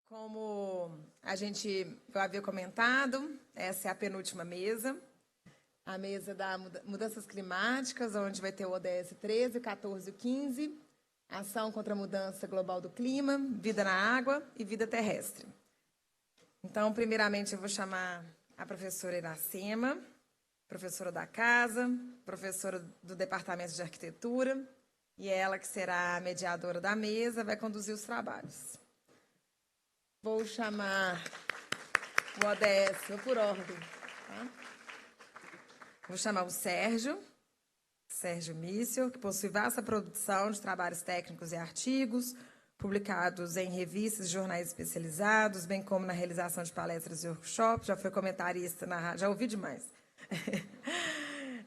Como eu havia comentado, essa é a penúltima mesa, a mesa da mudanças climáticas, onde vai ter o ODS 13, 14 e 15, ação contra a mudança global do clima, vida na água e vida terrestre. Então, primeiramente, eu vou chamar a professora Iracema, professora da casa, professora do Departamento de Arquitetura, e ela, que será a mediadora da mesa, vai conduzir os trabalhos. Vou chamar o ODS, vou por ordem. Tá? Vou chamar o Sérgio Mício, que possui vasta produção de trabalhos técnicos e artigos, publicados em revistas e jornais especializados, bem como na realização de palestras e workshops. Já foi comentarista na rádio, já ouvi demais.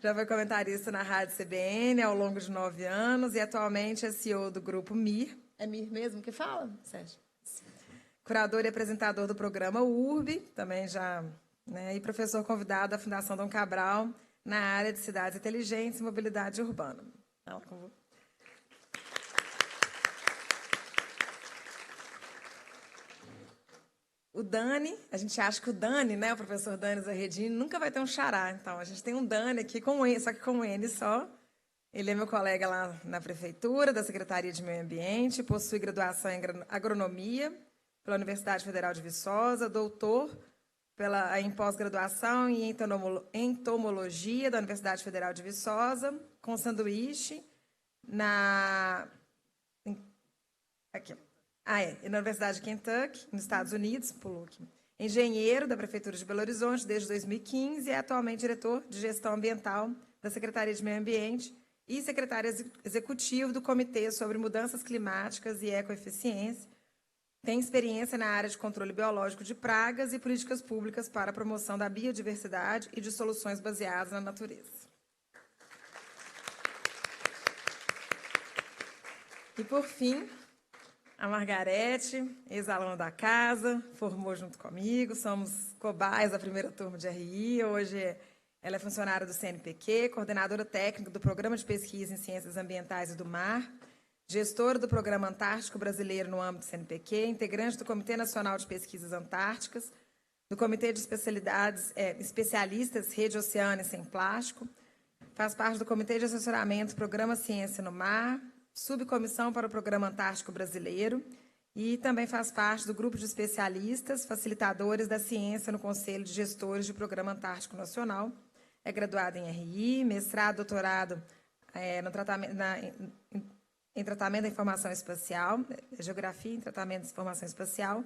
Já foi comentarista na Rádio CBN ao longo de 9 anos e atualmente é CEO do Grupo MIR. É MIR mesmo que fala, Sérgio? Curador e apresentador do programa URB, também já, né, e professor convidado da Fundação Dom Cabral na área de cidades inteligentes e mobilidade urbana. O Dani, a gente acha que o Dani, né, o professor Dani Zarredini, nunca vai ter um xará. Então, a gente tem um Dani aqui, só que com um N só. Ele é meu colega lá na Prefeitura, da Secretaria de Meio Ambiente, possui graduação em Agronomia pela Universidade Federal de Viçosa, doutor em pós-graduação em Entomologia da Universidade Federal de Viçosa, com sanduíche na Universidade de Kentucky, nos Estados Unidos, engenheiro da Prefeitura de Belo Horizonte desde 2015 e é atualmente diretor de Gestão Ambiental da Secretaria de Meio Ambiente e secretário executivo do Comitê sobre Mudanças Climáticas e Ecoeficiência. Tem experiência na área de controle biológico de pragas e políticas públicas para a promoção da biodiversidade e de soluções baseadas na natureza. E, por fim, a Margarete, ex-aluna da casa, formou junto comigo, somos cobaias da primeira turma de RI. Hoje ela é funcionária do CNPq, coordenadora técnica do Programa de Pesquisa em Ciências Ambientais e do Mar, gestora do Programa Antártico Brasileiro no âmbito do CNPq, integrante do Comitê Nacional de Pesquisas Antárticas, do Comitê de Especialistas Rede Oceânia Sem Plástico, faz parte do Comitê de Assessoramento do Programa Ciência no Mar, subcomissão para o Programa Antártico Brasileiro e também faz parte do grupo de especialistas, facilitadores da ciência no Conselho de Gestores de Programa Antártico Nacional. É graduada em RI, mestrado, doutorado em tratamento da informação espacial, geografia em tratamento da informação espacial.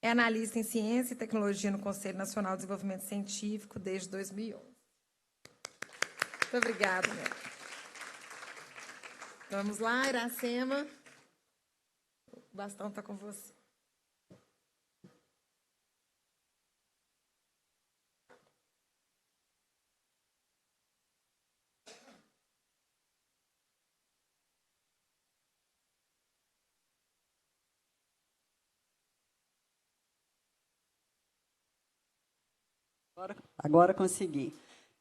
É analista em ciência e tecnologia no Conselho Nacional de Desenvolvimento Científico desde 2011. Muito obrigada, meu. Vamos lá, Iracema. O bastão está com você. Agora consegui.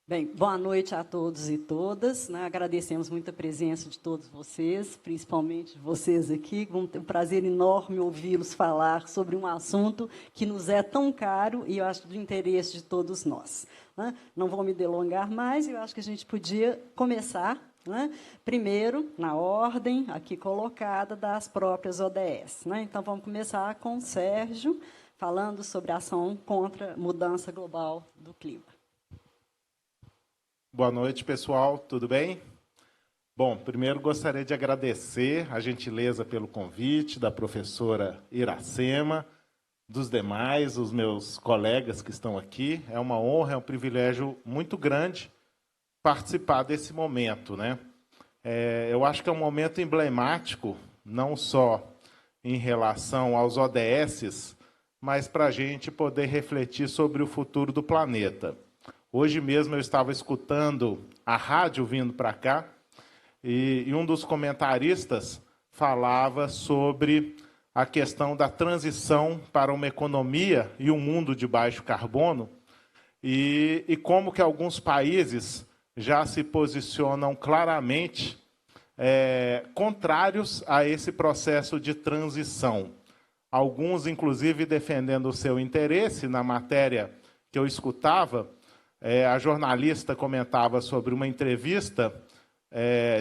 Bem, boa noite a todos e todas. Né? Agradecemos muito a presença de todos vocês, principalmente vocês aqui. Vamos ter um prazer enorme ouvi-los falar sobre um assunto que nos é tão caro e eu acho do interesse de todos nós. Né? Não vou me delongar mais, eu acho que a gente podia começar, né? Primeiro, na ordem aqui colocada das próprias ODS. Né? Então, vamos começar com o Sérgio, falando sobre a ação contra a mudança global do clima. Boa noite, pessoal. Tudo bem? Bom, primeiro gostaria de agradecer a gentileza pelo convite da professora Iracema, dos demais, os meus colegas que estão aqui. É uma honra, é um privilégio muito grande participar desse momento, né? Eu acho que é um momento emblemático, não só em relação aos ODS, mas para a gente poder refletir sobre o futuro do planeta. Hoje mesmo eu estava escutando a rádio vindo para cá e um dos comentaristas falava sobre a questão da transição para uma economia e um mundo de baixo carbono e como que alguns países já se posicionam claramente contrários a esse processo de transição. alguns, inclusive, defendendo o seu interesse. Na matéria que eu escutava, a jornalista comentava sobre uma entrevista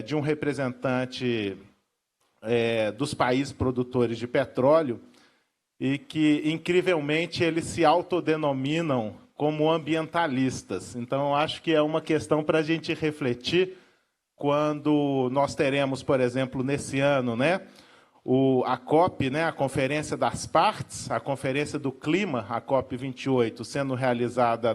de um representante dos países produtores de petróleo e que, incrivelmente, eles se autodenominam como ambientalistas. Então, eu acho que é uma questão para a gente refletir quando nós teremos, por exemplo, nesse ano, né, a COP, né, a Conferência das Partes, a Conferência do Clima, a COP28, sendo realizada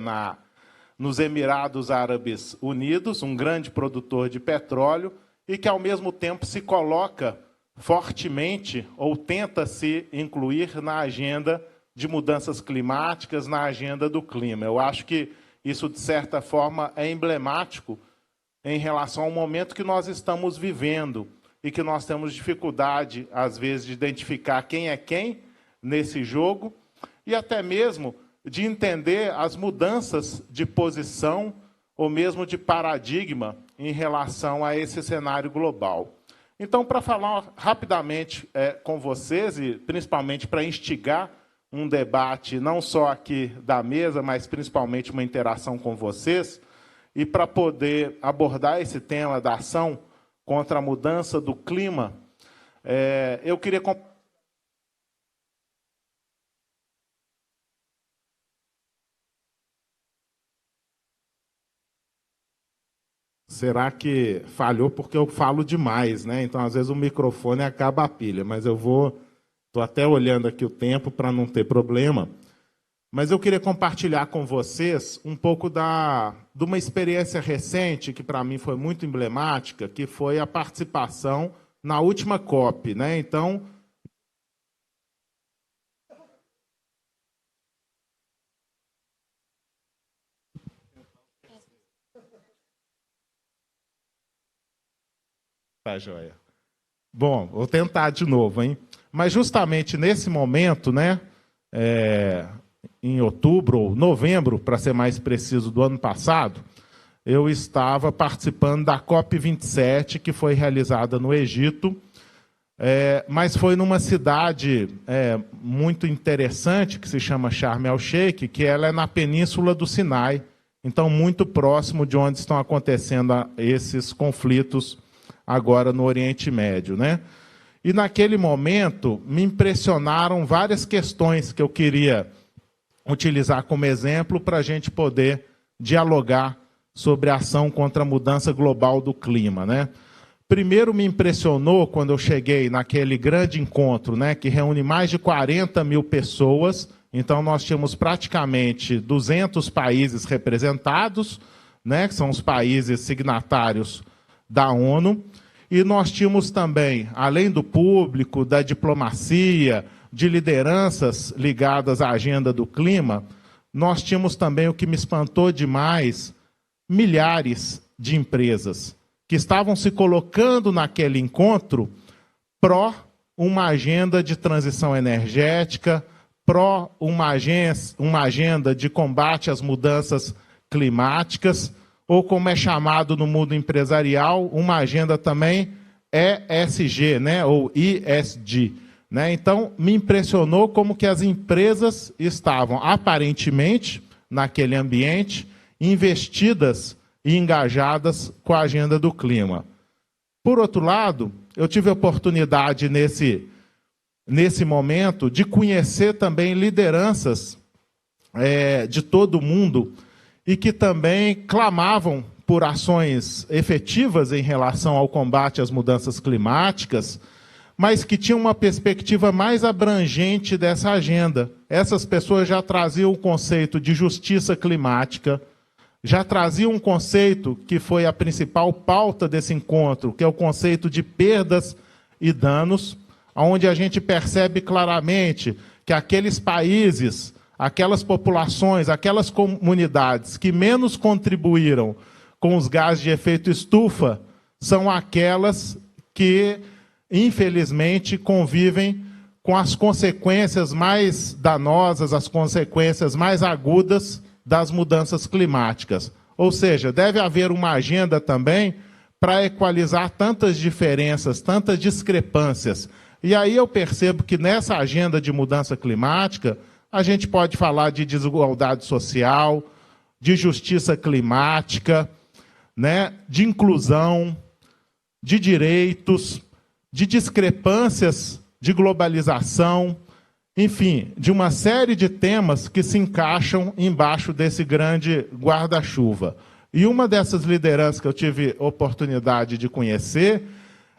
nos Emirados Árabes Unidos, um grande produtor de petróleo, e que, ao mesmo tempo, se coloca fortemente ou tenta se incluir na agenda de mudanças climáticas, na agenda do clima. Eu acho que isso, de certa forma, é emblemático em relação ao momento que nós estamos vivendo e que nós temos dificuldade, às vezes, de identificar quem é quem nesse jogo e até mesmo de entender as mudanças de posição ou mesmo de paradigma em relação a esse cenário global. Então, para falar rapidamente com vocês, e principalmente para instigar um debate não só aqui da mesa, mas principalmente uma interação com vocês, e para poder abordar esse tema da ação contra a mudança do clima, eu queria... Será que falhou porque eu falo demais, né? Então, às vezes, o microfone acaba a pilha, mas eu vou... Estou até olhando aqui o tempo para não ter problema. Mas eu queria compartilhar com vocês um pouco de uma experiência recente, que para mim foi muito emblemática, que foi a participação na última COP, né? Então... Tá, joia. Bom, vou tentar de novo, hein? Mas justamente nesse momento, né, em outubro ou novembro, para ser mais preciso, do ano passado, eu estava participando da COP27, que foi realizada no Egito, mas foi numa cidade muito interessante, que se chama Sharm el-Sheikh, que ela é na Península do Sinai, então muito próximo de onde estão acontecendo esses conflitos agora no Oriente Médio, né? E naquele momento me impressionaram várias questões que eu queria utilizar como exemplo para a gente poder dialogar sobre a ação contra a mudança global do clima, né? Primeiro me impressionou quando eu cheguei naquele grande encontro, né, que reúne mais de 40 mil pessoas. Então nós tínhamos praticamente 200 países representados, né, que são os países signatários da ONU. E nós tínhamos também, além do público, da diplomacia, de lideranças ligadas à agenda do clima, nós tínhamos também, o que me espantou demais, milhares de empresas que estavam se colocando naquele encontro pró uma agenda de transição energética, pró uma agenda de combate às mudanças climáticas, ou como é chamado no mundo empresarial, uma agenda também ESG, né, ou ESG. Né? Então, me impressionou como que as empresas estavam, aparentemente, naquele ambiente, investidas e engajadas com a agenda do clima. Por outro lado, eu tive a oportunidade, nesse momento, de conhecer também lideranças de todo o mundo, e que também clamavam por ações efetivas em relação ao combate às mudanças climáticas, mas que tinham uma perspectiva mais abrangente dessa agenda. Essas pessoas já traziam o conceito de justiça climática, já traziam um conceito que foi a principal pauta desse encontro, que é o conceito de perdas e danos, onde a gente percebe claramente que aqueles países, aquelas populações, aquelas comunidades que menos contribuíram com os gases de efeito estufa são aquelas que, infelizmente, convivem com as consequências mais danosas, as consequências mais agudas das mudanças climáticas. Ou seja, deve haver uma agenda também para equalizar tantas diferenças, tantas discrepâncias E aí eu percebo que nessa agenda de mudança climática, a gente pode falar de desigualdade social, de justiça climática, né, de inclusão, de direitos, de discrepâncias de globalização, enfim, de uma série de temas que se encaixam embaixo desse grande guarda-chuva. E uma dessas lideranças que eu tive oportunidade de conhecer,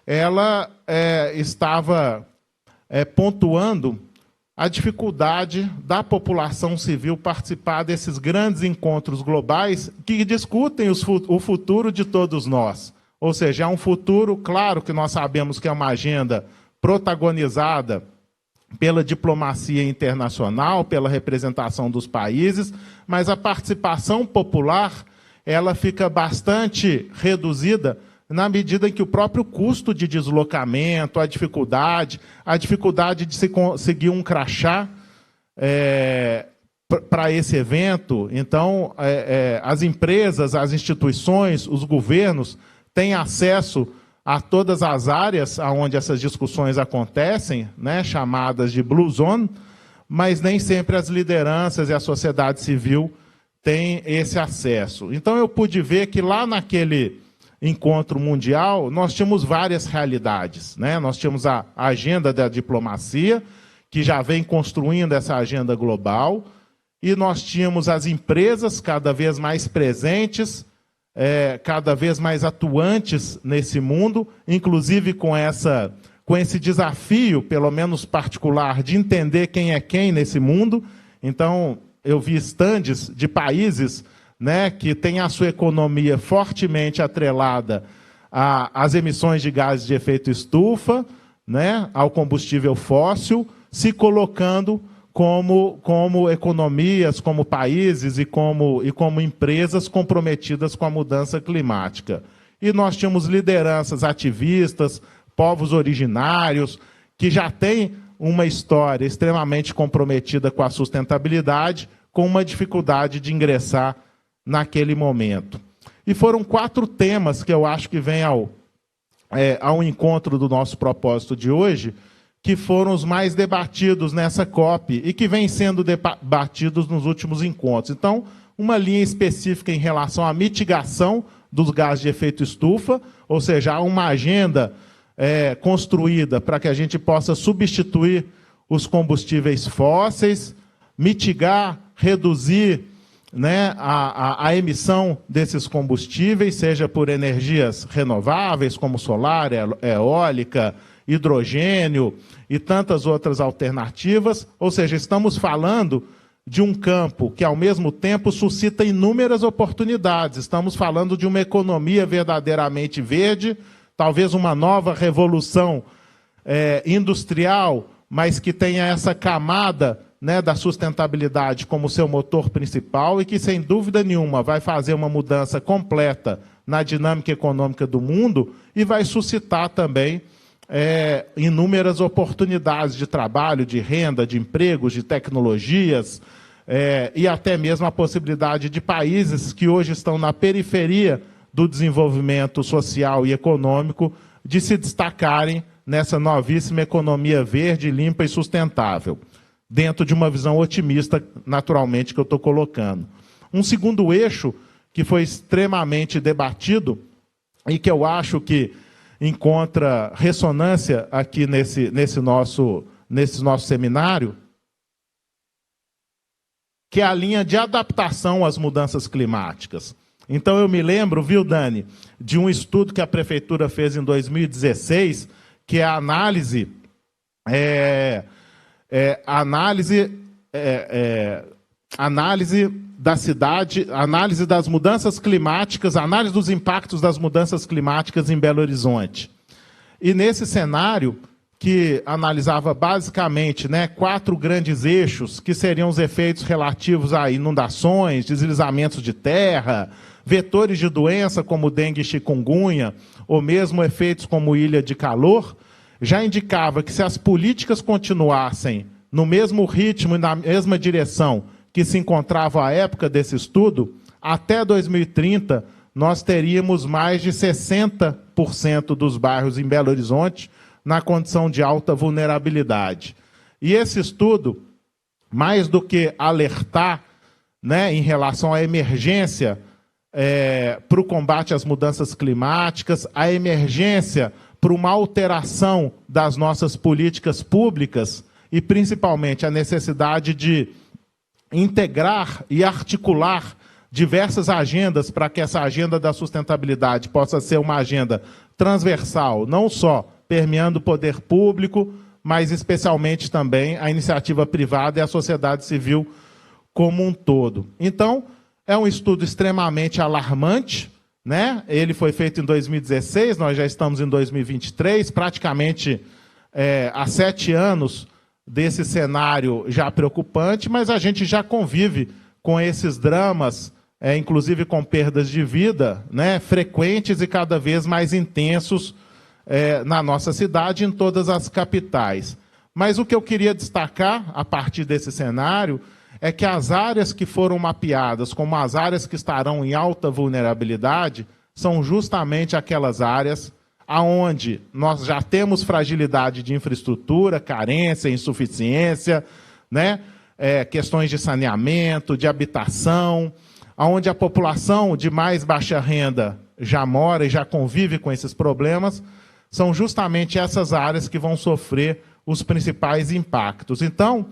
ela estava pontuando a dificuldade da população civil participar desses grandes encontros globais que discutem o futuro de todos nós. Ou seja, é um futuro, claro que nós sabemos que é uma agenda protagonizada pela diplomacia internacional, pela representação dos países, mas a participação popular ela fica bastante reduzida na medida em que o próprio custo de deslocamento, a dificuldade de se conseguir um crachá para esse evento. Então, as empresas, as instituições, os governos têm acesso a todas as áreas onde essas discussões acontecem, né, chamadas de Blue Zone, mas nem sempre as lideranças e a sociedade civil têm esse acesso. Então, eu pude ver que lá naquele encontro mundial, nós tínhamos várias realidades, né? Nós tínhamos a agenda da diplomacia, que já vem construindo essa agenda global, e nós tínhamos as empresas cada vez mais presentes, cada vez mais atuantes nesse mundo, inclusive com esse desafio, pelo menos particular, de entender quem é quem nesse mundo. Então, eu vi estandes de países, né, que têm a sua economia fortemente atrelada às emissões de gases de efeito estufa, né, ao combustível fóssil, se colocando como economias, como países e como empresas comprometidas com a mudança climática. E nós tínhamos lideranças ativistas, povos originários, que já têm uma história extremamente comprometida com a sustentabilidade, com uma dificuldade de ingressar naquele momento. E foram 4 temas que eu acho que vêm ao encontro do nosso propósito de hoje, que foram os mais debatidos nessa COP e que vêm sendo debatidos nos últimos encontros. Então, uma linha específica em relação à mitigação dos gases de efeito estufa, ou seja, há uma agenda construída para que a gente possa substituir os combustíveis fósseis, mitigar, reduzir, né, a emissão desses combustíveis, seja por energias renováveis, como solar, eólica, hidrogênio e tantas outras alternativas. Ou seja, estamos falando de um campo que, ao mesmo tempo, suscita inúmeras oportunidades. Estamos falando de uma economia verdadeiramente verde, talvez uma nova revolução industrial, mas que tenha essa camada, né, da sustentabilidade como seu motor principal e que, sem dúvida nenhuma, vai fazer uma mudança completa na dinâmica econômica do mundo e vai suscitar também inúmeras oportunidades de trabalho, de renda, de empregos, de tecnologias, e até mesmo a possibilidade de países que hoje estão na periferia do desenvolvimento social e econômico de se destacarem nessa novíssima economia verde, limpa e sustentável, dentro de uma visão otimista, naturalmente, que eu estou colocando. Um segundo eixo que foi extremamente debatido e que eu acho que encontra ressonância aqui nesse nosso seminário, que é a linha de adaptação às mudanças climáticas. Então, eu me lembro, viu, Dani, de um estudo que a Prefeitura fez em 2016, que é a análise da cidade, análise das mudanças climáticas, análise dos impactos das mudanças climáticas em Belo Horizonte. E nesse cenário, que analisava basicamente, né, 4 grandes eixos, que seriam os efeitos relativos a inundações, deslizamentos de terra, vetores de doença como dengue e chikungunya, ou mesmo efeitos como ilha de calor, já indicava que se as políticas continuassem no mesmo ritmo e na mesma direção que se encontrava à época desse estudo, até 2030, nós teríamos mais de 60% dos bairros em Belo Horizonte na condição de alta vulnerabilidade. E esse estudo, mais do que alertar, né, em relação à emergência para o combate às mudanças climáticas, a emergência para uma alteração das nossas políticas públicas e, principalmente, a necessidade de integrar e articular diversas agendas para que essa agenda da sustentabilidade possa ser uma agenda transversal, não só permeando o poder público, mas especialmente também a iniciativa privada e a sociedade civil como um todo. Então, é um estudo extremamente alarmante, né? Ele foi feito em 2016, nós já estamos em 2023, praticamente há 7 anos desse cenário já preocupante, mas a gente já convive com esses dramas, inclusive com perdas de vida, né, frequentes e cada vez mais intensos na nossa cidade e em todas as capitais. Mas o que eu queria destacar, a partir desse cenário, é que as áreas que foram mapeadas como as áreas que estarão em alta vulnerabilidade são justamente aquelas áreas aonde nós já temos fragilidade de infraestrutura, carência, insuficiência, né? Questões de saneamento, de habitação, onde a população de mais baixa renda já mora e já convive com esses problemas, são justamente essas áreas que vão sofrer os principais impactos. Então,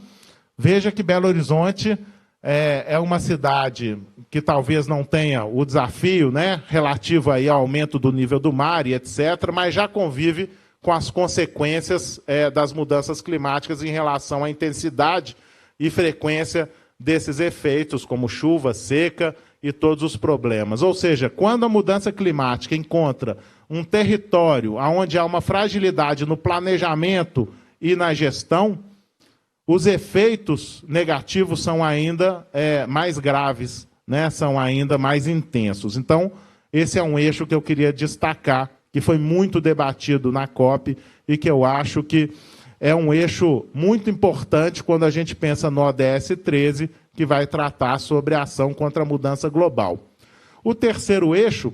veja que Belo Horizonte é uma cidade que talvez não tenha o desafio, né, relativo aí ao aumento do nível do mar e etc., mas já convive com as consequências das mudanças climáticas em relação à intensidade e frequência desses efeitos, como chuva, seca e todos os problemas. Ou seja, quando a mudança climática encontra um território onde há uma fragilidade no planejamento e na gestão, os efeitos negativos são ainda mais graves, né? São ainda mais intensos. Então, esse é um eixo que eu queria destacar, que foi muito debatido na COP e que eu acho que é um eixo muito importante quando a gente pensa no ODS 13, que vai tratar sobre a ação contra a mudança global. O terceiro eixo,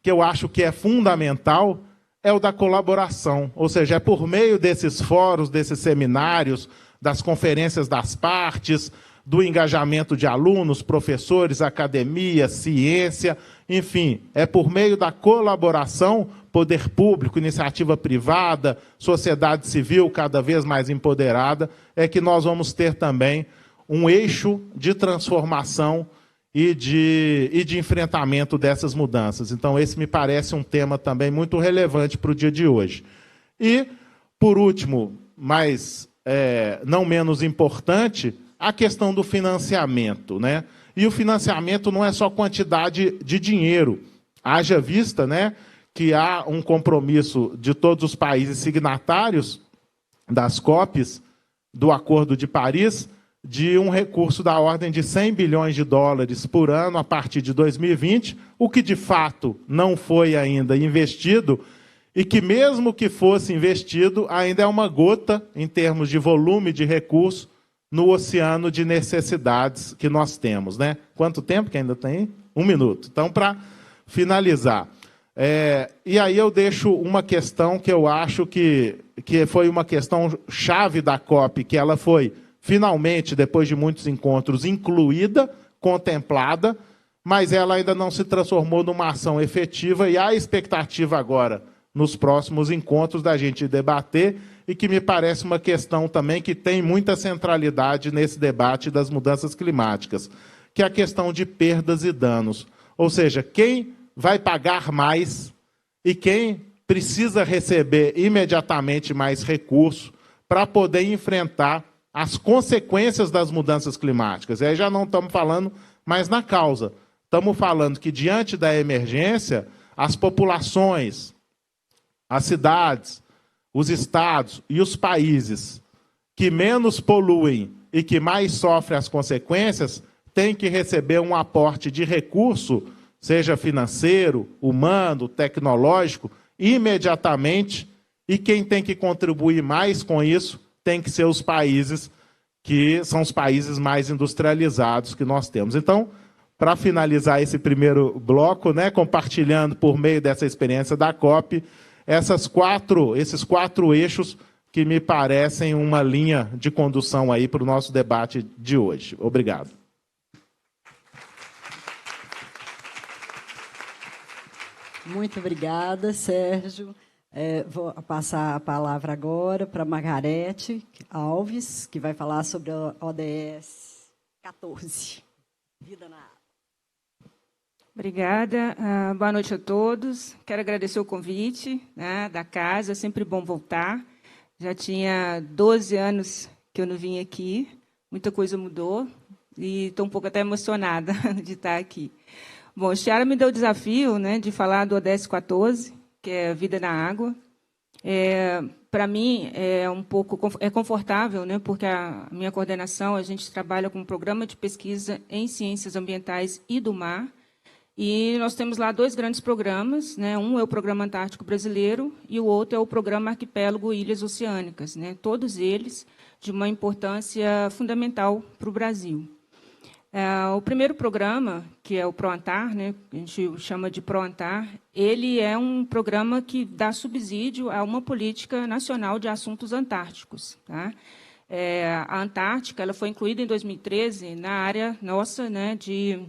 que eu acho que é fundamental, é o da colaboração, ou seja, é por meio desses fóruns, desses seminários, das conferências das partes, do engajamento de alunos, professores, academia, ciência, enfim, é por meio da colaboração, poder público, iniciativa privada, sociedade civil cada vez mais empoderada, é que nós vamos ter também um eixo de transformação e de enfrentamento dessas mudanças. Então, esse me parece um tema também muito relevante para o dia de hoje. E, por último, mas não menos importante, a questão do financiamento, né? E o financiamento não é só quantidade de dinheiro. Haja vista, né, que há um compromisso de todos os países signatários das COPs do Acordo de Paris de um recurso da ordem de 100 bilhões de dólares por ano a partir de 2020, o que de fato não foi ainda investido e que, mesmo que fosse investido, ainda é uma gota em termos de volume de recurso no oceano de necessidades que nós temos, né? Quanto tempo que ainda tem? 1 minuto. Então, para finalizar, e aí eu deixo uma questão que eu acho que foi uma questão chave da COP, que ela foi, finalmente, depois de muitos encontros, incluída, contemplada, mas ela ainda não se transformou numa ação efetiva, e há expectativa agora, nos próximos encontros, da gente debater, e que me parece uma questão também que tem muita centralidade nesse debate das mudanças climáticas, que é a questão de perdas e danos. Ou seja, quem vai pagar mais e quem precisa receber imediatamente mais recursos para poder enfrentar as consequências das mudanças climáticas. E aí já não estamos falando mais na causa. Estamos falando que, diante da emergência, as populações, as cidades, os estados e os países que menos poluem e que mais sofrem as consequências têm que receber um aporte de recurso, seja financeiro, humano, tecnológico, imediatamente, e quem tem que contribuir mais com isso tem que ser os países que são os países mais industrializados que nós temos. Então, para finalizar esse primeiro bloco, né, compartilhando por meio dessa experiência da COP, esses quatro eixos que me parecem uma linha de condução aí para o nosso debate de hoje. Obrigado. Muito obrigada, Sérgio. Vou passar a palavra agora para Margarete Alves, que vai falar sobre a ODS 14, Vida na Água. Obrigada. Boa noite a todos. Quero agradecer o convite, né, da casa, é sempre bom voltar. Já tinha 12 anos que eu não vim aqui, muita coisa mudou e estou um pouco até emocionada de estar aqui. Bom, a Chiara me deu o desafio, né, de falar do ODS 14, que é Vida na Água. Para mim, é confortável, né, porque a minha coordenação, a gente trabalha com um programa de pesquisa em ciências ambientais e do mar, e nós temos lá 2 grandes programas, né? Um é o Programa Antártico Brasileiro e o outro é o Programa Arquipélago Ilhas Oceânicas, né? Todos eles de uma importância fundamental para o Brasil. O primeiro programa, que é o ProAntar, né? A gente chama de ProAntar, ele é um programa que dá subsídio a uma política nacional de assuntos antárticos. Tá? A Antártica ela foi incluída em 2013 na área nossa, né, de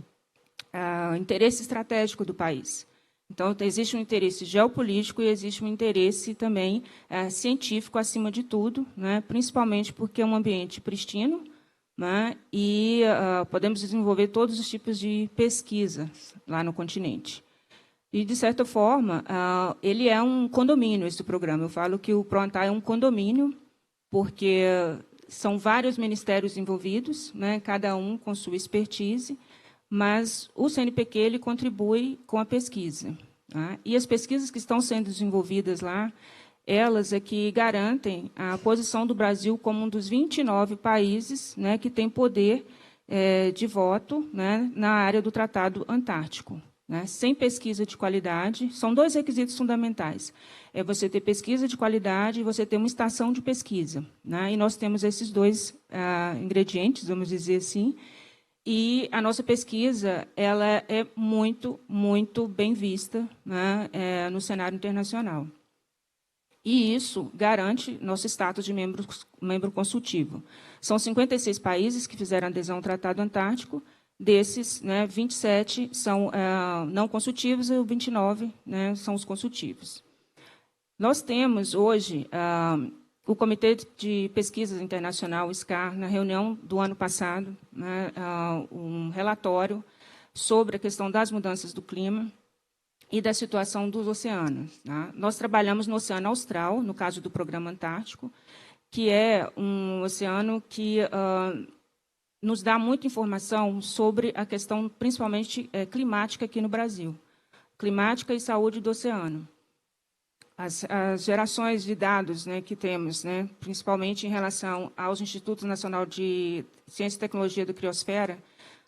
interesse estratégico do país. Então, existe um interesse geopolítico e existe um interesse também científico, acima de tudo, né, principalmente porque é um ambiente pristino, né, e podemos desenvolver todos os tipos de pesquisa lá no continente. E, de certa forma, ele é um condomínio, esse programa. Eu falo que o ProAntar é um condomínio, porque são vários ministérios envolvidos, né, cada um com sua expertise, mas o CNPq ele contribui com a pesquisa. Tá? E as pesquisas que estão sendo desenvolvidas lá, elas é que garantem a posição do Brasil como um dos 29 países, né, que tem poder de voto, né, na área do Tratado Antártico. Né? Sem pesquisa de qualidade, são 2 requisitos fundamentais. É você ter pesquisa de qualidade e você ter uma estação de pesquisa. Né? E nós temos esses 2 ingredientes, vamos dizer assim. E a nossa pesquisa ela é muito, muito bem vista, né, no cenário internacional. E isso garante nosso status de membro consultivo. São 56 países que fizeram adesão ao Tratado Antártico, desses, né, 27 são não consultivos e 29, né, são os consultivos. Nós temos, hoje, o Comitê de Pesquisa Internacional, SCAR, na reunião do ano passado, né, um relatório sobre a questão das mudanças do clima e da situação dos oceanos. Tá? Nós trabalhamos no Oceano Austral, no caso do Programa Antártico, que é um oceano que nos dá muita informação sobre a questão, principalmente, climática aqui no Brasil. Climática e saúde do oceano. As gerações de dados, né, que temos, né, principalmente em relação aos Institutos Nacional de Ciência e Tecnologia da Criosfera,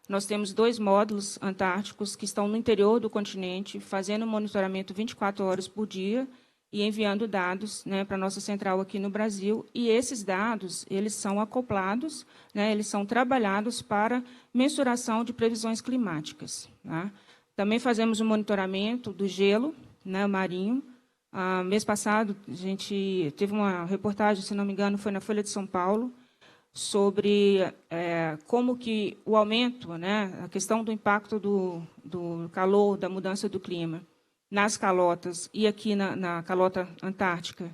nós temos 2 módulos antárticos que estão no interior do continente, fazendo monitoramento 24 horas por dia e enviando dados, né, para a nossa central aqui no Brasil. E esses dados eles são acoplados, né, eles são trabalhados para mensuração de previsões climáticas. Tá? Também fazemos o monitoramento do gelo, né, marinho. Mês passado, a gente teve uma reportagem, se não me engano, foi na Folha de São Paulo, sobre como que o aumento, né, a questão do impacto do calor, da mudança do clima, nas calotas e aqui na calota antártica,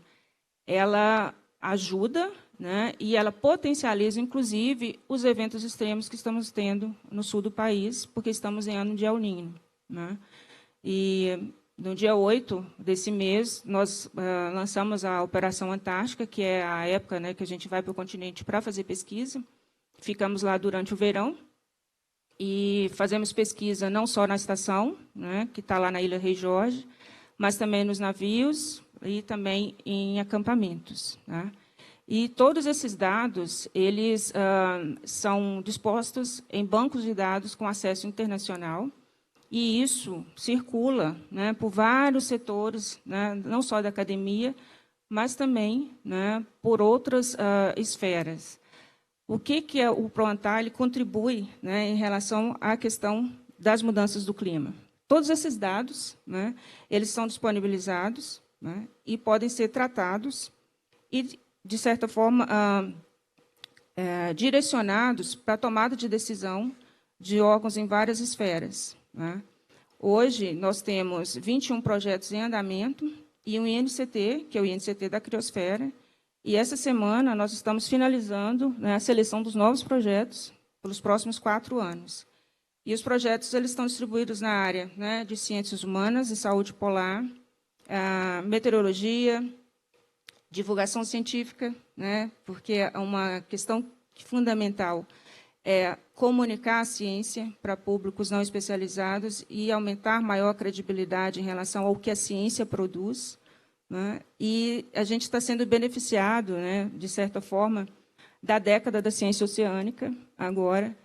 ela ajuda, né, e ela potencializa, inclusive, os eventos extremos que estamos tendo no sul do país, porque estamos em ano de El Niño. Né? E no dia 8 desse mês, nós lançamos a Operação Antártica, que é a época, né, que a gente vai para o continente para fazer pesquisa. Ficamos lá durante o verão e fazemos pesquisa não só na estação, né, que está lá na Ilha Rei Jorge, mas também nos navios e também em acampamentos. Tá? E todos esses dados eles são dispostos em bancos de dados com acesso internacional, e isso circula, né, por vários setores, né, não só da academia, mas também, né, por outras esferas. O que é o ProAntar? Ele contribui, né, em relação à questão das mudanças do clima. Todos esses dados, né, eles são disponibilizados, né, e podem ser tratados e, de certa forma, direcionados para a tomada de decisão de órgãos em várias esferas, né. Hoje, nós temos 21 projetos em andamento e um INCT, que é o INCT da Criosfera, e essa semana nós estamos finalizando, né, a seleção dos novos projetos pelos próximos 4 anos. E os projetos eles estão distribuídos na área, né, de ciências humanas e saúde polar, meteorologia, divulgação científica, né, porque é uma questão fundamental é comunicar a ciência para públicos não especializados e aumentar maior credibilidade em relação ao que a ciência produz, né? E a gente está sendo beneficiado, né, de certa forma, da década da ciência oceânica, agora,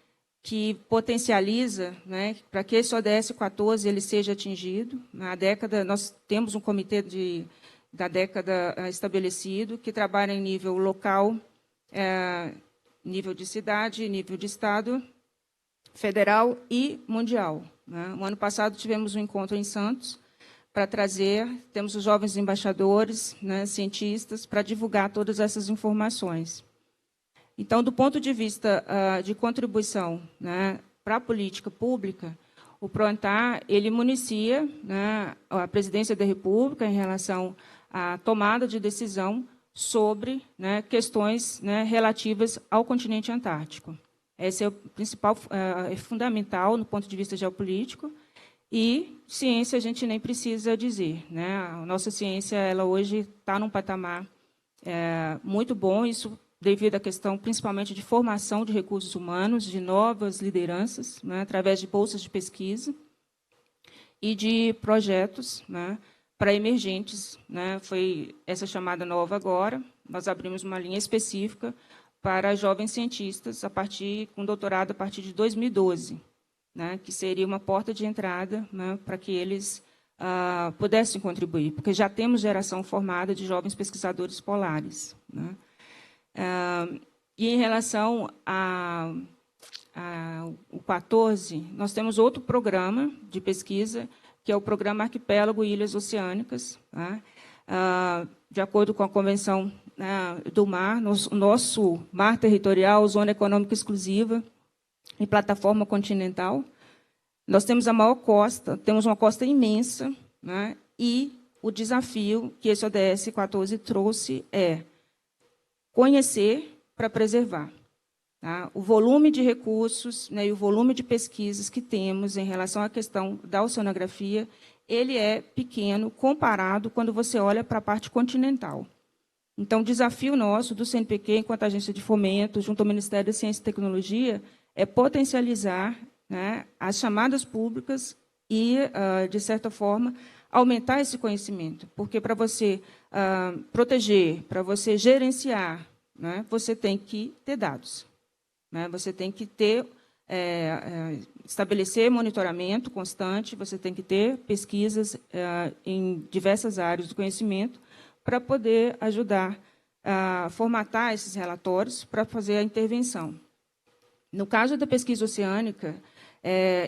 que potencializa, né, para que esse ODS 14 ele seja atingido. Na década, nós temos um comitê da década estabelecido, que trabalha em nível local, nível de cidade, nível de estado, federal e mundial, né? O ano passado tivemos um encontro em Santos para trazer, temos os jovens embaixadores, né, cientistas, para divulgar todas essas informações. Então, do ponto de vista de contribuição, né, para a política pública, o PROANTAR ele municia, né, a Presidência da República em relação à tomada de decisão sobre, né, questões, né, relativas ao continente antártico. Esse é o principal, é fundamental no ponto de vista geopolítico. E ciência a gente nem precisa dizer, né? A nossa ciência ela hoje está num patamar muito bom, isso devido à questão principalmente de formação de recursos humanos, de novas lideranças, né, através de bolsas de pesquisa e de projetos, né, para emergentes, né? Foi essa chamada nova agora. Nós abrimos uma linha específica para jovens cientistas com doutorado a partir de 2012, né? Que seria uma porta de entrada, né, para que eles pudessem contribuir, porque já temos geração formada de jovens pesquisadores polares, né? E em relação ao 14, nós temos outro programa de pesquisa, que é o Programa Arquipélago e Ilhas Oceânicas, né? De acordo com a Convenção, né, do Mar, nosso mar territorial, Zona Econômica Exclusiva e Plataforma Continental, nós temos a maior costa, temos uma costa imensa, né? E o desafio que esse ODS 14 trouxe é conhecer para preservar. Tá? O volume de recursos, né, e o volume de pesquisas que temos em relação à questão da oceanografia, ele é pequeno comparado quando você olha para a parte continental. Então, o desafio nosso do CNPq, enquanto agência de fomento, junto ao Ministério da Ciência e Tecnologia, é potencializar, né, as chamadas públicas e, de certa forma, aumentar esse conhecimento. Porque, para você proteger, para você gerenciar, né, você tem que ter dados. Né? Você tem que ter, estabelecer monitoramento constante, você tem que ter pesquisas em diversas áreas do conhecimento para poder ajudar a formatar esses relatórios para fazer a intervenção. No caso da pesquisa oceânica,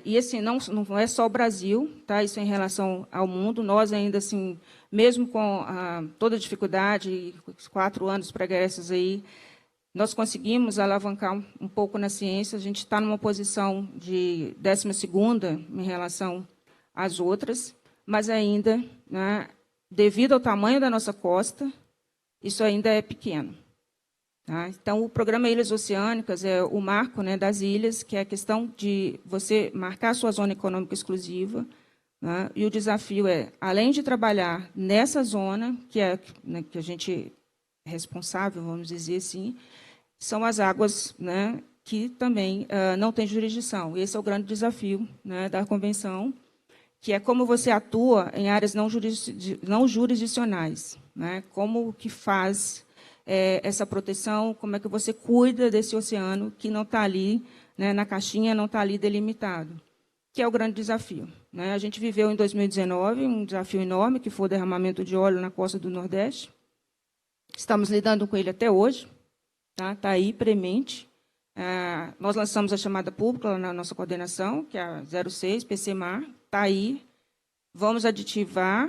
e assim, não é só o Brasil, tá? Isso é em relação ao mundo, nós ainda, assim, mesmo com toda a dificuldade, 4 anos pregressas aí, nós conseguimos alavancar um pouco na ciência, a gente está numa posição de 12ª em relação às outras, mas ainda, né, devido ao tamanho da nossa costa, isso ainda é pequeno. Tá? Então, o programa Ilhas Oceânicas é o marco, né, das ilhas, que é a questão de você marcar a sua zona econômica exclusiva, né, e o desafio é, além de trabalhar nessa zona, que é, né, que a gente é responsável, vamos dizer assim, são as águas, né, que também não têm jurisdição. Esse é o grande desafio, né, da Convenção, que é como você atua em áreas não jurisdicionais, né, como que faz essa proteção, como é que você cuida desse oceano que não está ali, né, na caixinha, não está ali delimitado, que é o grande desafio. Né? A gente viveu em 2019 um desafio enorme, que foi o derramamento de óleo na costa do Nordeste. Estamos lidando com ele até hoje, tá aí premente. Nós lançamos a chamada pública na nossa coordenação, que é a 06, PC-Mar, está aí. vamos aditivar,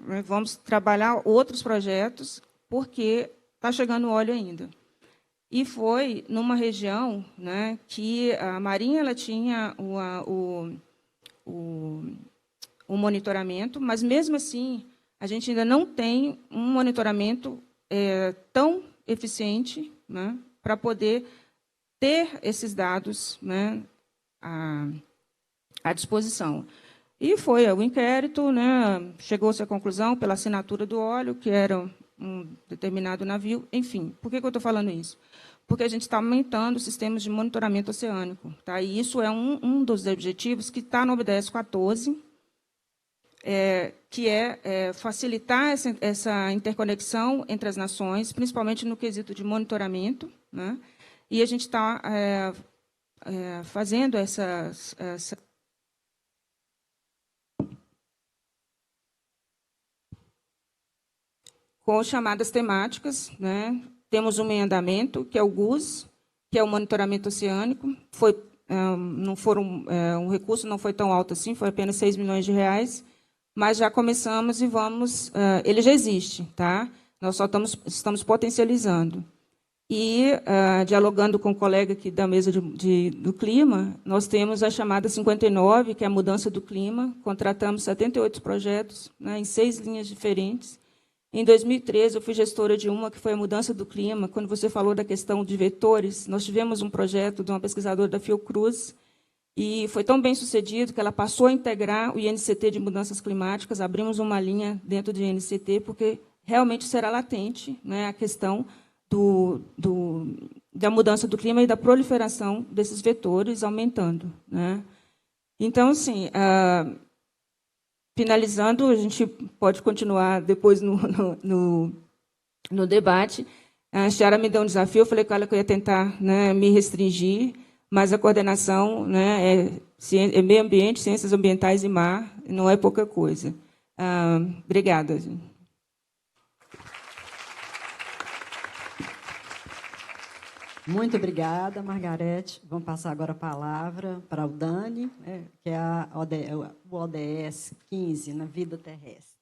né, vamos trabalhar outros projetos, porque está chegando óleo ainda. E foi numa região, né, que a Marinha ela tinha o monitoramento, mas, mesmo assim, a gente ainda não tem um monitoramento tão eficiente, né, para poder ter esses dados, né, à disposição. E foi o inquérito, né, chegou-se à conclusão, pela assinatura do óleo, que era um determinado navio. Enfim, por que eu estou falando isso? Porque a gente está aumentando os sistemas de monitoramento oceânico. Tá? E isso é um dos objetivos que está no ODS 14, que é facilitar essa interconexão entre as nações, principalmente no quesito de monitoramento, né? E a gente está fazendo essa com chamadas temáticas, né? Temos um em andamento, que é o GUS, que é o monitoramento oceânico. O recurso não foi tão alto assim, foi apenas 6 milhões de reais, mas já começamos e vamos. Ele já existe, tá? Nós só estamos potencializando. E, dialogando com o colega aqui da mesa do clima, nós temos a chamada 59, que é a mudança do clima. Contratamos 78 projetos, né, em 6 linhas diferentes. Em 2013, eu fui gestora de uma, que foi a mudança do clima. Quando você falou da questão de vetores, nós tivemos um projeto de uma pesquisadora da Fiocruz, e foi tão bem sucedido que ela passou a integrar o INCT de mudanças climáticas. Abrimos uma linha dentro do INCT, porque realmente será latente, né, a questão da mudança do clima e da proliferação desses vetores aumentando, né? Então, assim, finalizando, a gente pode continuar depois no debate. A Chiara me deu um desafio, eu falei com ela que eu ia tentar, né, me restringir, mas a coordenação, né, é meio ambiente, ciências ambientais e mar, não é pouca coisa. Obrigada. Muito obrigada, Margarete. Vamos passar agora a palavra para o Dani, né, que é o ODS 15, na vida terrestre.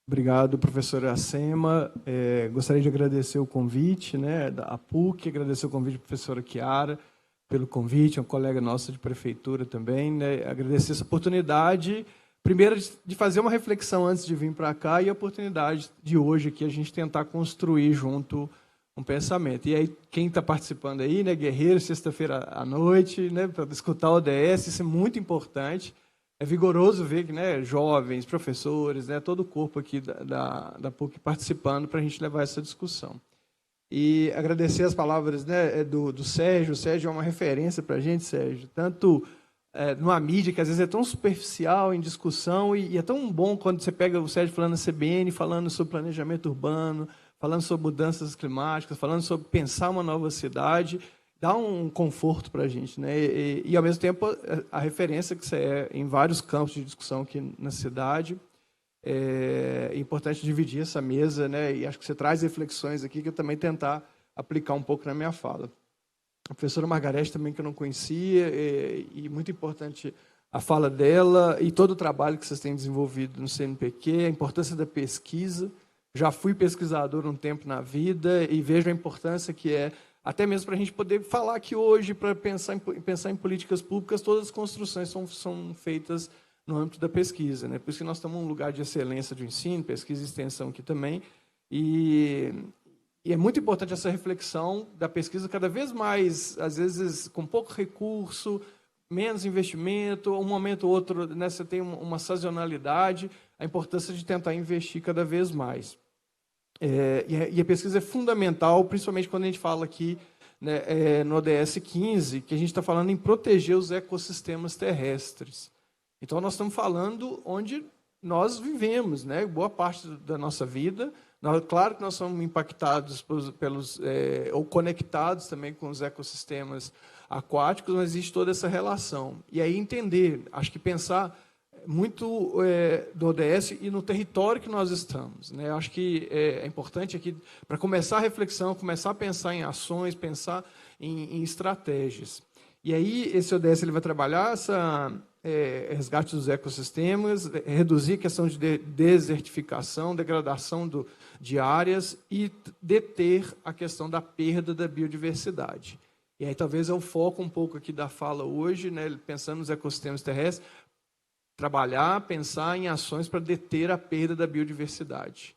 Obrigado, professora Iracema. Gostaria de agradecer o convite, né, da PUC, agradecer o convite da professora Chiara pelo convite, uma colega nossa de prefeitura também, né, agradecer essa oportunidade, primeiro, de fazer uma reflexão antes de vir para cá, e a oportunidade de hoje aqui a gente tentar construir junto um pensamento. E aí, quem está participando aí, né, guerreiro, sexta-feira à noite, né, para escutar o ODS, isso é muito importante. É vigoroso ver que, né, jovens, professores, né, todo o corpo aqui da PUC participando para a gente levar essa discussão. E agradecer as palavras, né, do Sérgio. O Sérgio é uma referência para a gente, Sérgio, tanto numa mídia que às vezes é tão superficial em discussão, e é tão bom quando você pega o Sérgio falando na CBN, falando sobre planejamento urbano, falando sobre mudanças climáticas, falando sobre pensar uma nova cidade, dá um conforto para a gente, né? E, ao mesmo tempo, a referência que você é em vários campos de discussão aqui na cidade. É importante dividir essa mesa, né? E acho que você traz reflexões aqui que eu também tentar aplicar um pouco na minha fala. A professora Margarete também, que eu não conhecia, e muito importante a fala dela e todo o trabalho que vocês têm desenvolvido no CNPq, a importância da pesquisa. Já fui pesquisador um tempo na vida e vejo a importância que é, até mesmo para a gente poder falar aqui hoje, para pensar em políticas públicas, todas as construções são feitas no âmbito da pesquisa, né? Por isso que nós estamos num lugar de excelência do ensino, pesquisa e extensão aqui também, e é muito importante essa reflexão da pesquisa cada vez mais, às vezes com pouco recurso, menos investimento, um momento ou outro, né, você tem uma sazonalidade, a importância de tentar investir cada vez mais. E a pesquisa é fundamental, principalmente quando a gente fala aqui, né, no ODS 15, que a gente está falando em proteger os ecossistemas terrestres. Então, nós estamos falando onde nós vivemos, né, boa parte da nossa vida. Claro que nós somos impactados ou conectados também com os ecossistemas aquáticos, mas existe toda essa relação. E aí entender, acho que pensar muito do ODS e no território que nós estamos, né? Acho que é importante aqui, para começar a reflexão, começar a pensar em ações, pensar em estratégias. E aí esse ODS ele vai trabalhar resgate dos ecossistemas, reduzir a questão de desertificação, degradação de áreas e deter a questão da perda da biodiversidade. E aí talvez é o foco um pouco aqui da fala hoje, né, pensando nos ecossistemas terrestres, pensar em ações para deter a perda da biodiversidade.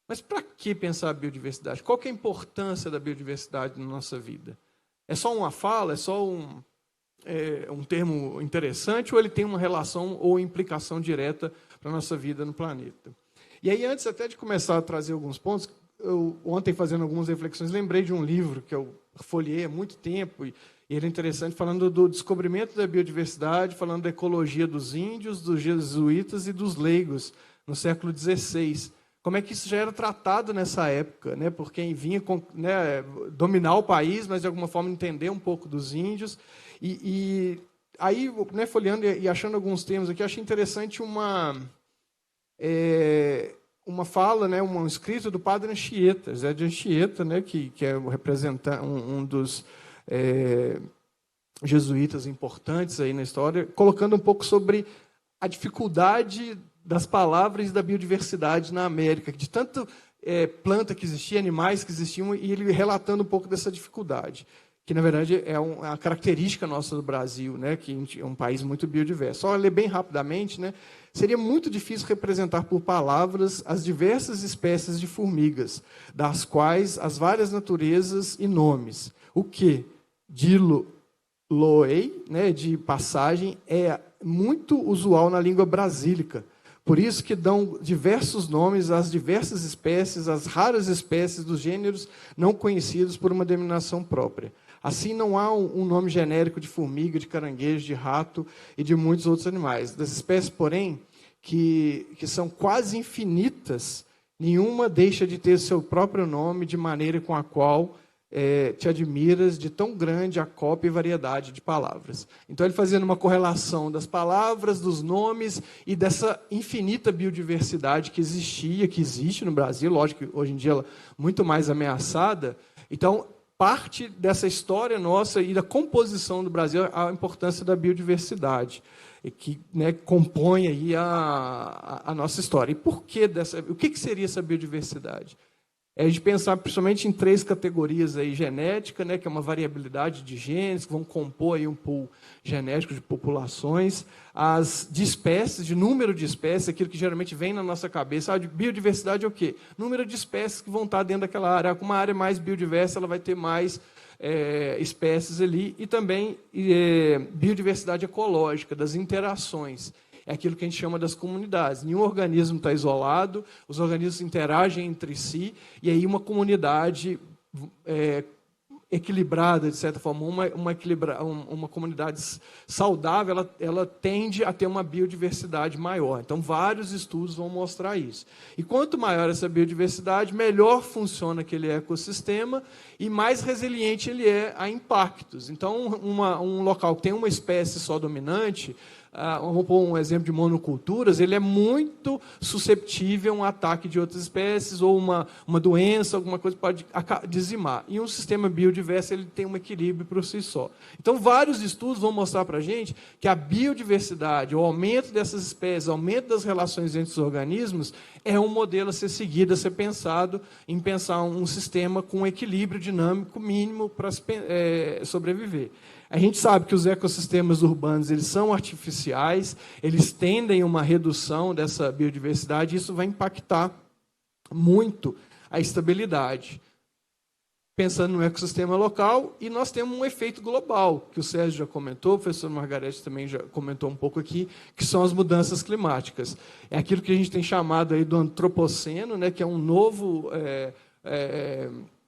Mas para que pensar a biodiversidade? Qual que é a importância da biodiversidade na nossa vida? É só uma fala? É só um termo interessante? Ou ele tem uma relação ou implicação direta para a nossa vida no planeta? E aí, antes até de começar a trazer alguns pontos, eu, ontem, fazendo algumas reflexões, lembrei de um livro que eu folheei há muito tempo, e ele é interessante, falando do descobrimento da biodiversidade, falando da ecologia dos índios, dos jesuítas e dos leigos, no século XVI. Como é que isso já era tratado nessa época, né, por quem vinha dominar o país, mas de alguma forma entender um pouco dos índios. E aí, né, folheando e achando alguns termos aqui, achei interessante uma fala, né, um escrito do padre Anchieta, Zé de Anchieta, né, que é o representante, um dos jesuítas importantes aí na história, colocando um pouco sobre a dificuldade das palavras e da biodiversidade na América, de tanto planta que existia, animais que existiam, e ele relatando um pouco dessa dificuldade, que, na verdade, é uma característica nossa do Brasil, né, que é um país muito biodiverso. Só ler bem rapidamente, né, seria muito difícil representar por palavras as diversas espécies de formigas, das quais as várias naturezas e nomes. O que, loei, né, de passagem, é muito usual na língua brasílica. Por isso que dão diversos nomes às diversas espécies, às raras espécies dos gêneros não conhecidos por uma denominação própria. Assim, não há um nome genérico de formiga, de caranguejo, de rato e de muitos outros animais. Das espécies, porém, que são quase infinitas, nenhuma deixa de ter seu próprio nome, de maneira com a qual te admiras de tão grande a cópia e variedade de palavras. Então, ele fazendo uma correlação das palavras, dos nomes e dessa infinita biodiversidade que existia, que existe no Brasil, lógico que hoje em dia ela é muito mais ameaçada. Então, parte dessa história nossa e da composição do Brasil a importância da biodiversidade, que, né, compõe aí a nossa história. E por que o que seria essa biodiversidade? É de pensar principalmente em 3 categorias aí: genética, né, que é uma variabilidade de genes que vão compor aí um pool genético de populações, as de espécies, de número de espécies, aquilo que geralmente vem na nossa cabeça. Biodiversidade é o quê? Número de espécies que vão estar dentro daquela área. Com uma área mais biodiversa, ela vai ter mais espécies ali, e também biodiversidade ecológica, das interações. É aquilo que a gente chama das comunidades. Nenhum organismo está isolado, os organismos interagem entre si, e aí uma comunidade equilibrada, de certa forma, uma comunidade saudável, ela tende a ter uma biodiversidade maior. Então, vários estudos vão mostrar isso. E quanto maior essa biodiversidade, melhor funciona aquele ecossistema e mais resiliente ele é a impactos. Então, um local que tem uma espécie só dominante, vamos pôr um exemplo de monoculturas, ele é muito susceptível a um ataque de outras espécies ou uma doença, alguma coisa pode dizimar. E um sistema biodiverso ele tem um equilíbrio por si só. Então, vários estudos vão mostrar para a gente que a biodiversidade, o aumento dessas espécies, o aumento das relações entre os organismos, é um modelo a ser seguido, a ser pensado em pensar um sistema com um equilíbrio dinâmico mínimo para sobreviver. A gente sabe que os ecossistemas urbanos eles são artificiais, eles tendem a uma redução dessa biodiversidade, e isso vai impactar muito a estabilidade. Pensando no ecossistema local, e nós temos um efeito global, que o Sérgio já comentou, o professor Margarete também já comentou um pouco aqui, que são as mudanças climáticas. É aquilo que a gente tem chamado aí do antropoceno, né, que é um novo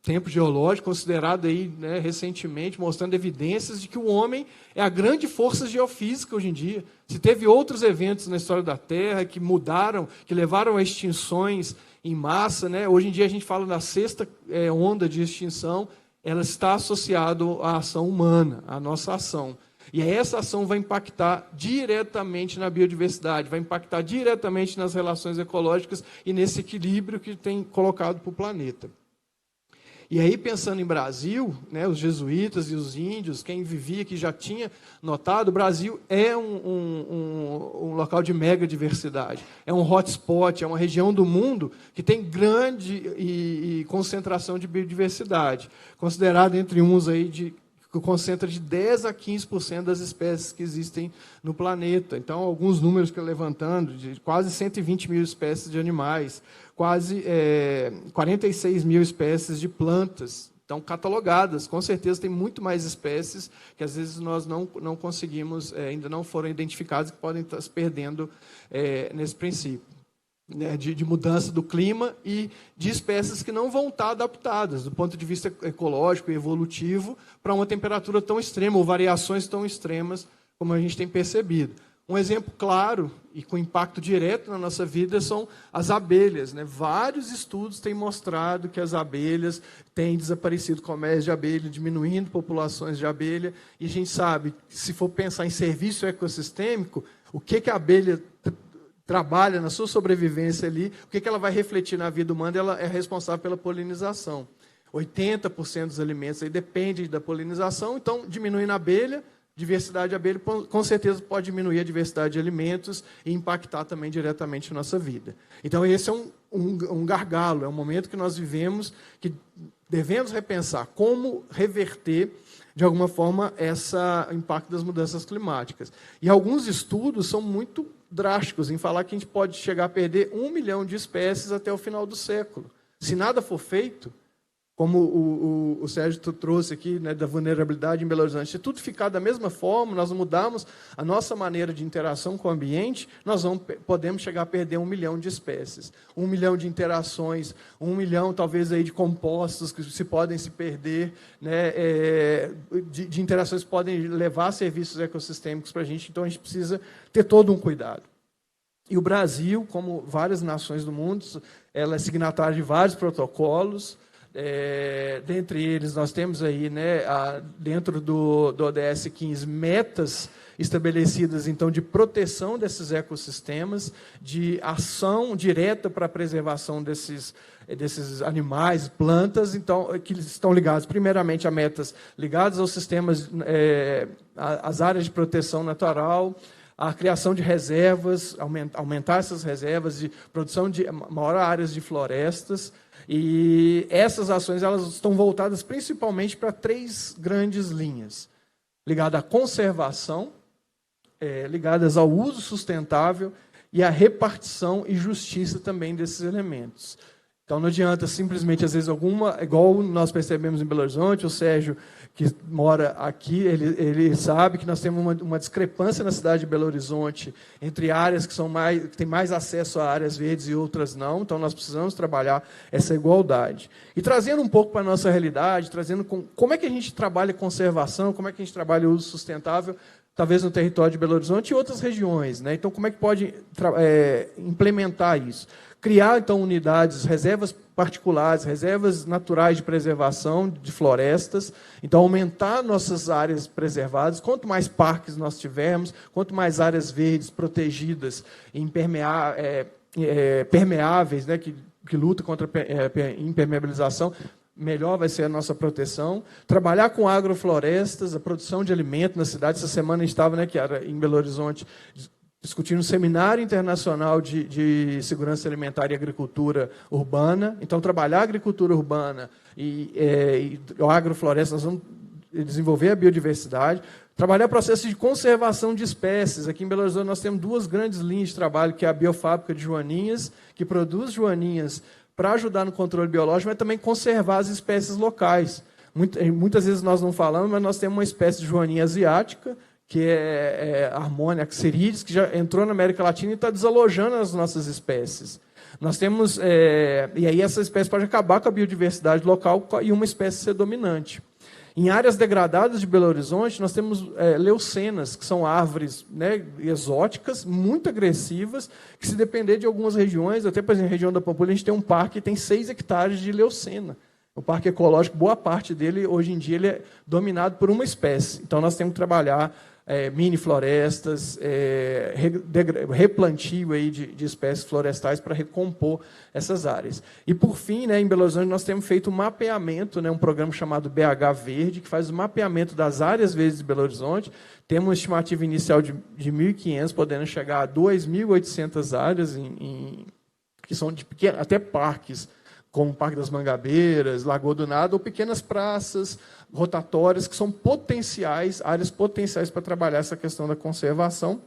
tempo geológico, considerado aí, né, recentemente, mostrando evidências de que o homem é a grande força geofísica hoje em dia. Se teve outros eventos na história da Terra que mudaram, que levaram a extinções em massa, né? Hoje em dia a gente fala da 6ª onda de extinção, ela está associada à ação humana, à nossa ação. E essa ação vai impactar diretamente na biodiversidade, vai impactar diretamente nas relações ecológicas e nesse equilíbrio que tem colocado para o planeta. E aí, pensando em Brasil, né, os jesuítas e os índios, quem vivia aqui já tinha notado, o Brasil é um local de mega diversidade. É um hotspot, é uma região do mundo que tem grande e concentração de biodiversidade, considerado entre uns aí que concentra de 10% a 15% das espécies que existem no planeta. Então, alguns números que eu levantando, de quase 120 mil espécies de animais, quase 46 mil espécies de plantas, então catalogadas. Com certeza tem muito mais espécies que às vezes nós não conseguimos, ainda não foram identificadas, que podem estar se perdendo nesse princípio, né, de mudança do clima e de espécies que não vão estar adaptadas do ponto de vista ecológico e evolutivo para uma temperatura tão extrema ou variações tão extremas como a gente tem percebido. Um exemplo claro e com impacto direto na nossa vida são as abelhas, né? Vários estudos têm mostrado que as abelhas têm desaparecido, comércio de abelha, diminuindo populações de abelha, e a gente sabe que, se for pensar em serviço ecossistêmico, o que a abelha trabalha na sua sobrevivência ali, o que ela vai refletir na vida humana, ela é responsável pela polinização. 80% dos alimentos aí depende da polinização, então, diminuindo a abelha, diversidade de abelha, com certeza pode diminuir a diversidade de alimentos e impactar também diretamente a nossa vida. Então, esse é um gargalo, é um momento que nós vivemos, que devemos repensar como reverter, de alguma forma, esse impacto das mudanças climáticas. E alguns estudos são muito drásticos em falar que a gente pode chegar a perder 1 milhão de espécies até o final do século. Se nada for feito, como o Sérgio trouxe aqui, né, da vulnerabilidade em Belo Horizonte, se tudo ficar da mesma forma, nós mudarmos a nossa maneira de interação com o ambiente, nós podemos chegar a perder 1 milhão de espécies. 1 milhão de interações, 1 milhão, talvez, aí, de compostos que podem se perder, né, de interações que podem levar a serviços ecossistêmicos para a gente, então a gente precisa ter todo um cuidado. E o Brasil, como várias nações do mundo, ela é signatária de vários protocolos. Dentre eles, nós temos aí, né, dentro do ODS 15, metas estabelecidas, então, de proteção desses ecossistemas, de ação direta para a preservação desses animais, plantas, então, que estão ligados, primeiramente, a metas ligadas aos sistemas, às áreas de proteção natural, a criação de reservas, aumentar essas reservas, de produção de maior áreas de florestas. E essas ações elas estão voltadas principalmente para 3 grandes linhas, ligadas à conservação, ligadas ao uso sustentável e à repartição e justiça também desses elementos. Então, não adianta simplesmente, às vezes, igual nós percebemos em Belo Horizonte, o Sérgio, que mora aqui, ele sabe que nós temos uma discrepância na cidade de Belo Horizonte entre áreas que têm mais acesso a áreas verdes e outras não, então nós precisamos trabalhar essa igualdade. E trazendo um pouco para a nossa realidade, trazendo como é que a gente trabalha conservação, como é que a gente trabalha o uso sustentável, talvez no território de Belo Horizonte e outras regiões, né? Então, como é que pode implementar isso? Criar, então, unidades, reservas particulares, reservas naturais de preservação de florestas. Então, aumentar nossas áreas preservadas. Quanto mais parques nós tivermos, quanto mais áreas verdes protegidas, permeáveis, né, que lutam contra a impermeabilização, melhor vai ser a nossa proteção. Trabalhar com agroflorestas, a produção de alimento na cidade. Essa semana a gente estava, né, que era em Belo Horizonte, discutindo um seminário internacional de segurança alimentar e agricultura urbana. Então, trabalhar a agricultura urbana e a agrofloresta, nós vamos desenvolver a biodiversidade. Trabalhar processo de conservação de espécies. Aqui em Belo Horizonte nós temos 2 grandes linhas de trabalho, que é a biofábrica de joaninhas, que produz joaninhas para ajudar no controle biológico, mas também conservar as espécies locais. Muitas vezes nós não falamos, mas nós temos uma espécie de joaninha asiática, que é a Harmonia axerides, que já entrou na América Latina e está desalojando as nossas espécies. Nós temos, e aí essa espécie pode acabar com a biodiversidade local e uma espécie ser dominante. Em áreas degradadas de Belo Horizonte, nós temos leucenas, que são árvores, né, exóticas, muito agressivas, que, se depender de algumas regiões, até, por exemplo, na região da Pampulha, a gente tem um parque que tem 6 hectares de leucena. O parque ecológico, boa parte dele, hoje em dia, ele é dominado por uma espécie. Então, nós temos que trabalhar mini florestas, replantio aí de espécies florestais para recompor essas áreas. E, por fim, né, em Belo Horizonte, nós temos feito um mapeamento, né, um programa chamado BH Verde, que faz o mapeamento das áreas verdes de Belo Horizonte. Temos uma estimativa inicial de 1.500, podendo chegar a 2.800 áreas, que são de pequenos, até parques, como o Parque das Mangabeiras, Lagoa do Nada, ou pequenas praças rotatórias, que são potenciais, áreas potenciais para trabalhar essa questão da conservação.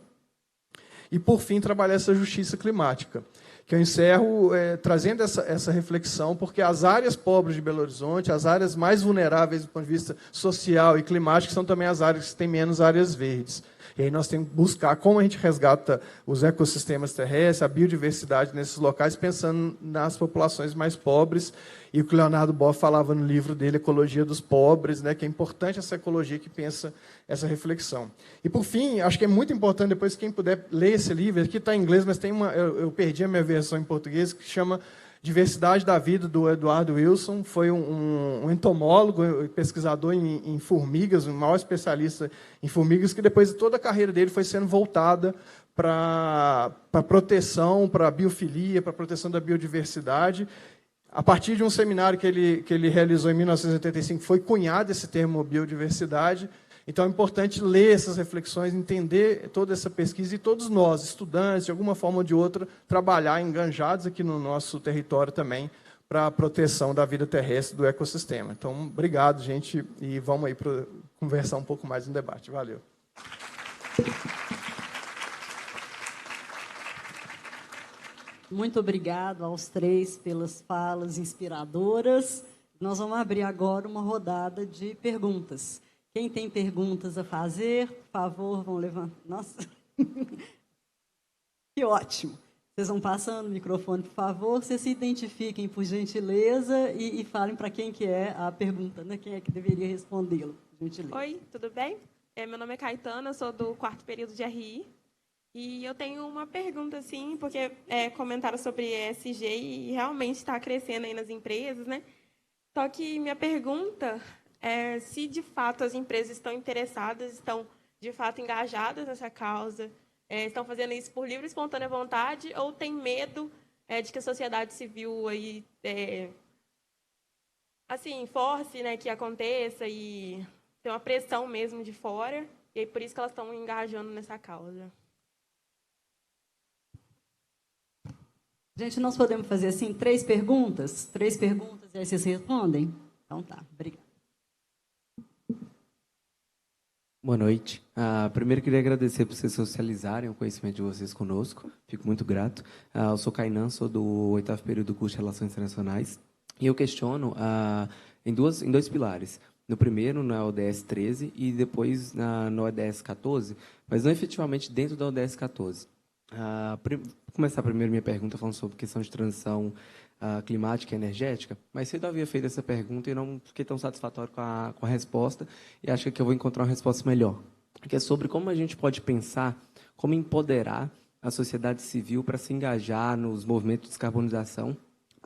E, por fim, trabalhar essa justiça climática, que eu encerro trazendo essa reflexão, porque as áreas pobres de Belo Horizonte, as áreas mais vulneráveis do ponto de vista social e climático, são também as áreas que têm menos áreas verdes. E aí nós temos que buscar como a gente resgata os ecossistemas terrestres, a biodiversidade nesses locais, pensando nas populações mais pobres. E o que o Leonardo Boff falava no livro dele, Ecologia dos Pobres, né, que é importante essa ecologia que pensa essa reflexão. E, por fim, acho que é muito importante, depois, quem puder ler esse livro, aqui está em inglês, mas tem eu perdi a minha versão em português, que chama Diversidade da Vida, do Eduardo Wilson. Foi um entomólogo, pesquisador em formigas, um maior especialista em formigas, que depois de toda a carreira dele foi sendo voltada para a proteção, para a biofilia, para a proteção da biodiversidade. A partir de um seminário que ele realizou em 1985, foi cunhado esse termo biodiversidade. Então, é importante ler essas reflexões, entender toda essa pesquisa, e todos nós, estudantes, de alguma forma ou de outra, trabalhar enganjados aqui no nosso território também para a proteção da vida terrestre, do ecossistema. Então, obrigado, gente, e vamos aí para conversar um pouco mais no debate. Valeu. Muito obrigado aos três pelas falas inspiradoras. Nós vamos abrir agora uma rodada de perguntas. Quem tem perguntas a fazer, por favor, vão levantar. Nossa, que ótimo. Vocês vão passando o microfone, por favor. Vocês se identifiquem, por gentileza, e falem para quem que é a pergunta, né? Quem é que deveria respondê-lo, por gentileza. Oi, tudo bem? Meu nome é Caetana, eu sou do 4º período de RI. E eu tenho uma pergunta, assim, porque comentaram sobre ESG e realmente está crescendo aí nas empresas, né? Só que minha pergunta é se, de fato, as empresas estão interessadas, estão, de fato, engajadas nessa causa, estão fazendo isso por livre e espontânea vontade, ou tem medo de que a sociedade civil aí, assim, force, né, que aconteça e tem uma pressão mesmo de fora, e aí por isso que elas estão engajando nessa causa. Gente, nós podemos fazer assim, 3 perguntas? 3 perguntas, e aí vocês respondem? Então tá, obrigada. Boa noite. Primeiro, queria agradecer por vocês socializarem o conhecimento de vocês conosco. Fico muito grato. Eu sou Kainan, sou do 8º período do curso de Relações Internacionais. E eu questiono em dois pilares. No primeiro, na ODS 13, e depois na ODS 14, mas não efetivamente dentro da ODS 14. Vou começar primeiro minha pergunta falando sobre questão de transição climática e energética, mas cedo eu havia feito essa pergunta e não fiquei tão satisfatório com a resposta, e acho que eu vou encontrar uma resposta melhor, que é sobre como a gente pode pensar, como empoderar a sociedade civil para se engajar nos movimentos de descarbonização,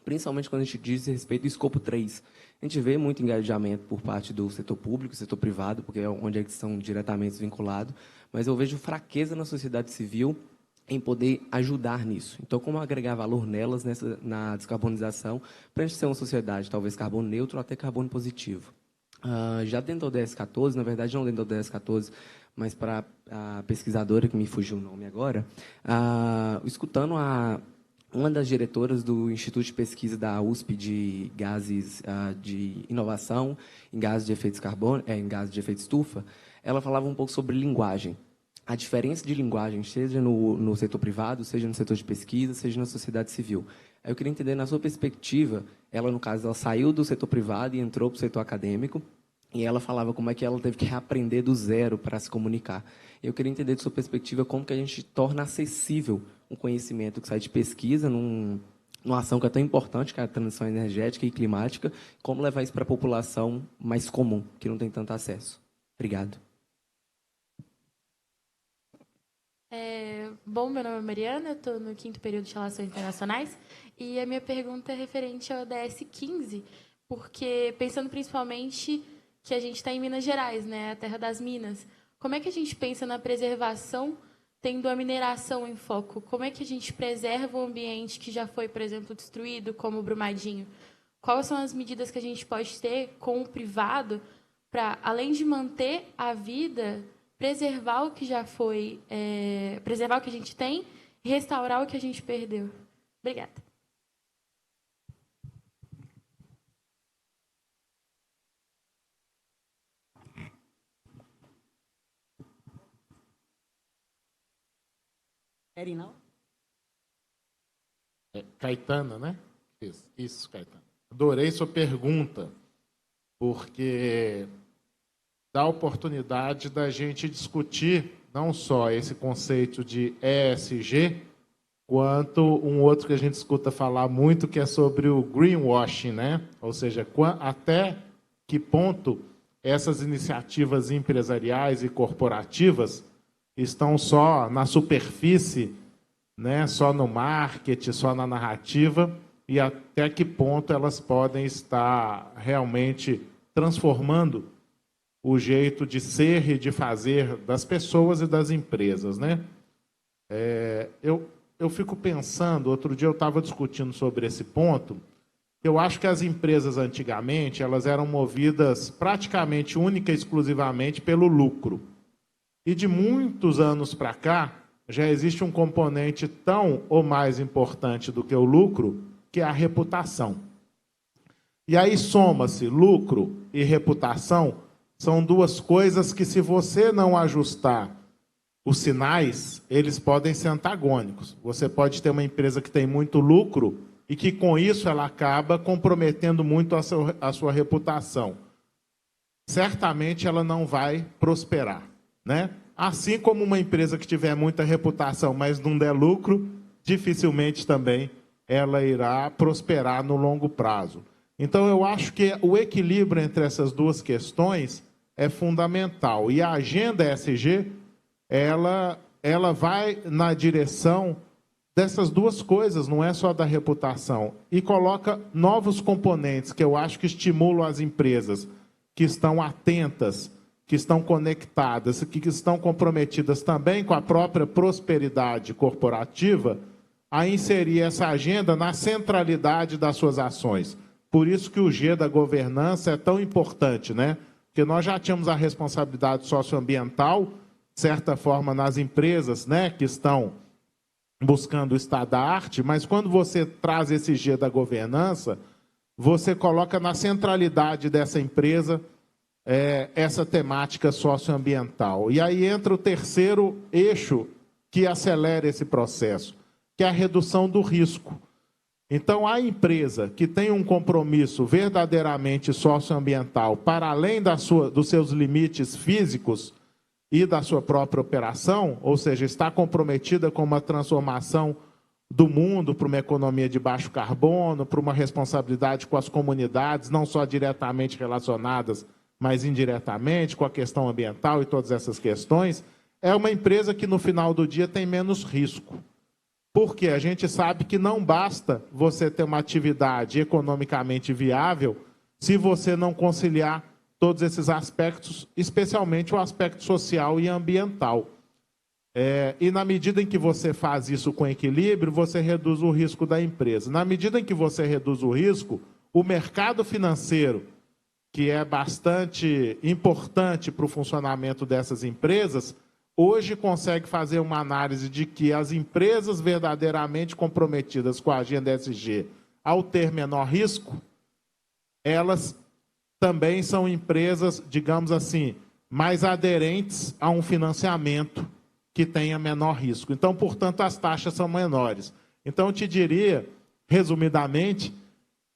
principalmente quando a gente diz respeito ao escopo 3. A gente vê muito engajamento por parte do setor público, setor privado, porque é onde eles estão diretamente vinculados, mas eu vejo fraqueza na sociedade civil em poder ajudar nisso. Então, como agregar valor nelas na descarbonização, para a gente ser uma sociedade talvez carbono neutro ou até carbono positivo. Já dentro da ODS 14, na verdade não dentro da ODS 14, mas para a pesquisadora, que me fugiu o nome agora, escutando uma das diretoras do Instituto de Pesquisa da USP de gases de inovação em gases de efeito em gases de efeito estufa, ela falava um pouco sobre linguagem. A diferença de linguagem, seja no setor privado, seja no setor de pesquisa, seja na sociedade civil. Aí eu queria entender, na sua perspectiva, ela, no caso, ela saiu do setor privado e entrou para o setor acadêmico, e ela falava como é que ela teve que reaprender do zero para se comunicar. Eu queria entender, de sua perspectiva, como que a gente torna acessível um conhecimento que sai de pesquisa, numa ação que é tão importante, que é a transição energética e climática, como levar isso para a população mais comum, que não tem tanto acesso. Obrigado. Bom, meu nome é Mariana, eu estou no 5º período de Relações Internacionais, e a minha pergunta é referente ao ODS 15, porque, pensando principalmente que a gente está em Minas Gerais, né, a terra das minas, como é que a gente pensa na preservação tendo a mineração em foco? Como é que a gente preserva o ambiente que já foi, por exemplo, destruído, como o Brumadinho? Quais são as medidas que a gente pode ter com o privado para, além de manter a vida, preservar o que já foi, preservar o que a gente tem e restaurar o que a gente perdeu? Obrigada. Erinal? Caetana, né? Isso, Caetana. Adorei sua pergunta, porque dá oportunidade da gente discutir não só esse conceito de ESG, quanto um outro que a gente escuta falar muito, que é sobre o greenwashing, né? Ou seja, até que ponto essas iniciativas empresariais e corporativas estão só na superfície, né? Só no marketing, só na narrativa, e até que ponto elas podem estar realmente transformando o jeito de ser e de fazer das pessoas e das empresas, né? Eu fico pensando, outro dia eu estava discutindo sobre esse ponto, eu acho que as empresas antigamente elas eram movidas praticamente única e exclusivamente pelo lucro. E de muitos anos para cá, já existe um componente tão ou mais importante do que o lucro, que é a reputação. E aí soma-se lucro e reputação, são duas coisas que, se você não ajustar os sinais, eles podem ser antagônicos. Você pode ter uma empresa que tem muito lucro e que, com isso, ela acaba comprometendo muito a sua reputação. Certamente ela não vai prosperar, né? Assim como uma empresa que tiver muita reputação, mas não der lucro, dificilmente também ela irá prosperar no longo prazo. Então, eu acho que o equilíbrio entre essas duas questões é fundamental. E a agenda ESG, ela vai na direção dessas duas coisas, não é só da reputação. E coloca novos componentes que eu acho que estimulam as empresas que estão atentas, que estão conectadas, que estão comprometidas também com a própria prosperidade corporativa, a inserir essa agenda na centralidade das suas ações. Por isso que o G da governança é tão importante, né? Porque nós já tínhamos a responsabilidade socioambiental, de certa forma, nas empresas, né, que estão buscando o estado da arte, mas quando você traz esse G da governança, você coloca na centralidade dessa empresa essa temática socioambiental. E aí entra o terceiro eixo que acelera esse processo, que é a redução do risco. Então, a empresa que tem um compromisso verdadeiramente socioambiental para além dos seus limites físicos e da sua própria operação, ou seja, está comprometida com uma transformação do mundo para uma economia de baixo carbono, para uma responsabilidade com as comunidades, não só diretamente relacionadas, mas indiretamente com a questão ambiental e todas essas questões, é uma empresa que no final do dia tem menos risco. Porque a gente sabe que não basta você ter uma atividade economicamente viável se você não conciliar todos esses aspectos, especialmente o aspecto social e ambiental. E na medida em que você faz isso com equilíbrio, você reduz o risco da empresa. Na medida em que você reduz o risco, o mercado financeiro, que é bastante importante para o funcionamento dessas empresas, hoje consegue fazer uma análise de que as empresas verdadeiramente comprometidas com a agenda ESG, ao ter menor risco, elas também são empresas, digamos assim, mais aderentes a um financiamento que tenha menor risco. Então, portanto, as taxas são menores. Então, eu te diria, resumidamente,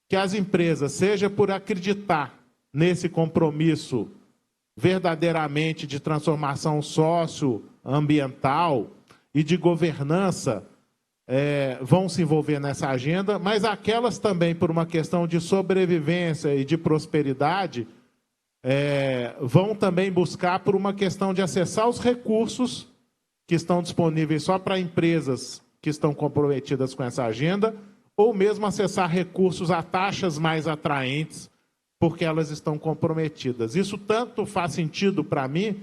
que as empresas, seja por acreditar nesse compromisso verdadeiramente de transformação socioambiental e de governança, vão se envolver nessa agenda, mas aquelas também, por uma questão de sobrevivência e de prosperidade, vão também buscar por uma questão de acessar os recursos que estão disponíveis só para empresas que estão comprometidas com essa agenda, ou mesmo acessar recursos a taxas mais atraentes, porque elas estão comprometidas. Isso tanto faz sentido para mim,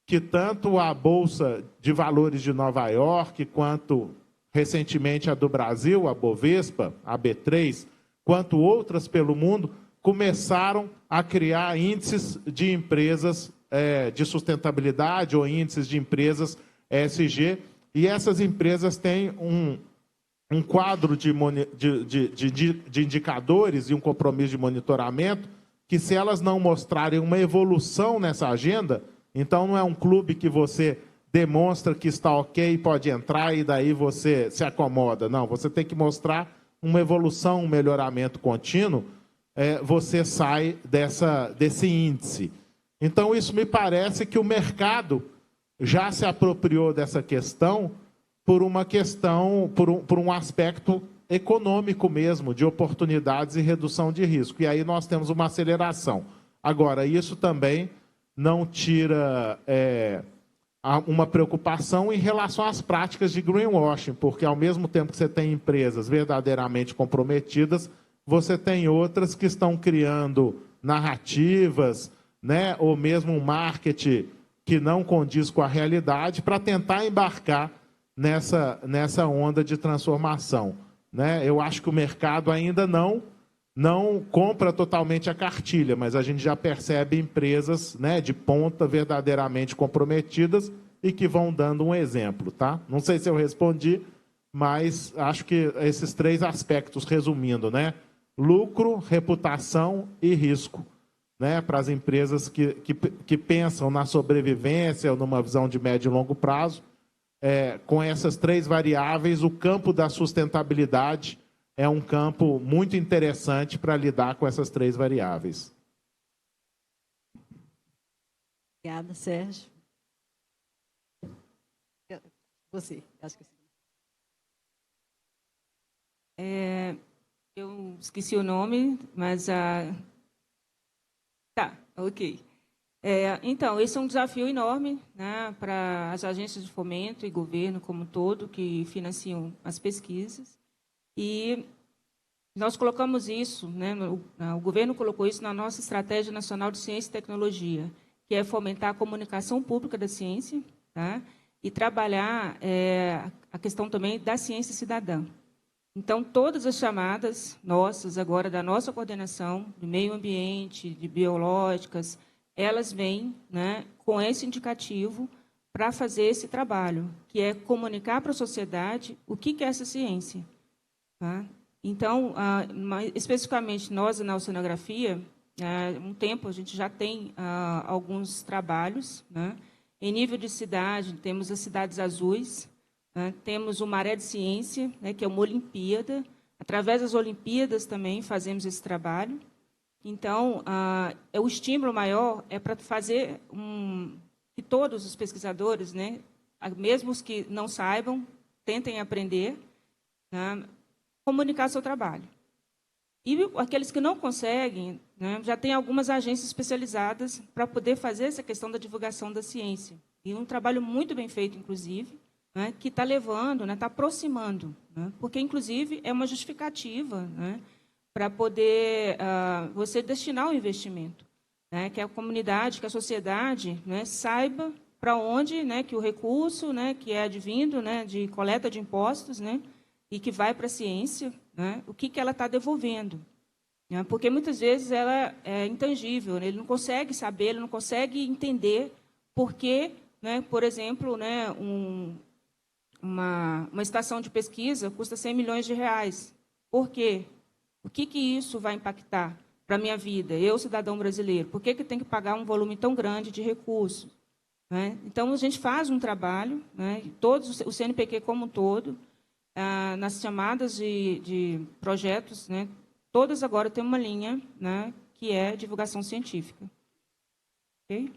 que tanto a Bolsa de Valores de Nova York, quanto recentemente a do Brasil, a Bovespa, a B3, quanto outras pelo mundo, começaram a criar índices de empresas de sustentabilidade ou índices de empresas ESG, e essas empresas têm um quadro de indicadores e um compromisso de monitoramento que, se elas não mostrarem uma evolução nessa agenda, então não é um clube que você demonstra que está ok, pode entrar e daí você se acomoda. Não, você tem que mostrar uma evolução, um melhoramento contínuo, você sai desse índice. Então, isso me parece que o mercado já se apropriou dessa questão por um aspecto econômico mesmo, de oportunidades e redução de risco. E aí nós temos uma aceleração. Agora, isso também não tira uma preocupação em relação às práticas de greenwashing, porque, ao mesmo tempo que você tem empresas verdadeiramente comprometidas, você tem outras que estão criando narrativas, né, ou mesmo um marketing que não condiz com a realidade para tentar embarcar nessa onda de transformação, né? Eu acho que o mercado ainda não compra totalmente a cartilha, mas a gente já percebe empresas, né, de ponta verdadeiramente comprometidas e que vão dando um exemplo, tá? Não sei se eu respondi, mas acho que esses 3 aspectos, resumindo, né? Lucro, reputação e risco, né? Para as empresas que pensam na sobrevivência ou numa visão de médio e longo prazo, com essas 3 variáveis, o campo da sustentabilidade é um campo muito interessante para lidar com essas 3 variáveis. Obrigada, Sérgio. Você, acho que sim. Eu esqueci o nome, mas tá, ok. Então, esse é um desafio enorme, né, para as agências de fomento e governo como um todo que financiam as pesquisas. E nós colocamos isso, né, o governo colocou isso na nossa Estratégia Nacional de Ciência e Tecnologia, que é fomentar a comunicação pública da ciência, tá, e trabalhar a questão também da ciência cidadã. Então, todas as chamadas nossas, agora, da nossa coordenação, de meio ambiente, de biológicas, elas vêm, né, com esse indicativo para fazer esse trabalho, que é comunicar para a sociedade o que é essa ciência. Tá? Então, especificamente nós, na oceanografia, há um tempo a gente já tem alguns trabalhos, né? Em nível de cidade, temos as cidades azuis, né? Temos o Maré de Ciência, né, que é uma Olimpíada. Através das Olimpíadas também fazemos esse trabalho. Então, o estímulo maior é para fazer que todos os pesquisadores, né, mesmo os que não saibam, tentem aprender, né, comunicar seu trabalho. E aqueles que não conseguem, né, já tem algumas agências especializadas para poder fazer essa questão da divulgação da ciência. E um trabalho muito bem feito, inclusive, né, que está levando, está aproximando, né, porque, inclusive, é uma justificativa, né, para poder você destinar o investimento, né, que a comunidade, que a sociedade, né, saiba para onde, né, que o recurso, né, que é advindo, né, de coleta de impostos, né, e que vai para a ciência, né, o que ela está devolvendo. Né, porque, muitas vezes, ela é intangível, né, ele não consegue saber, ele não consegue entender por que, né, por exemplo, né, uma estação de pesquisa custa 100 milhões de reais. Por quê? O que isso vai impactar para a minha vida, eu, cidadão brasileiro? Por que tem que pagar um volume tão grande de recursos? Né? Então, a gente faz um trabalho, né, todos, o CNPq como um todo, nas chamadas de projetos, né, todas agora têm uma linha, né, que é divulgação científica. Ok?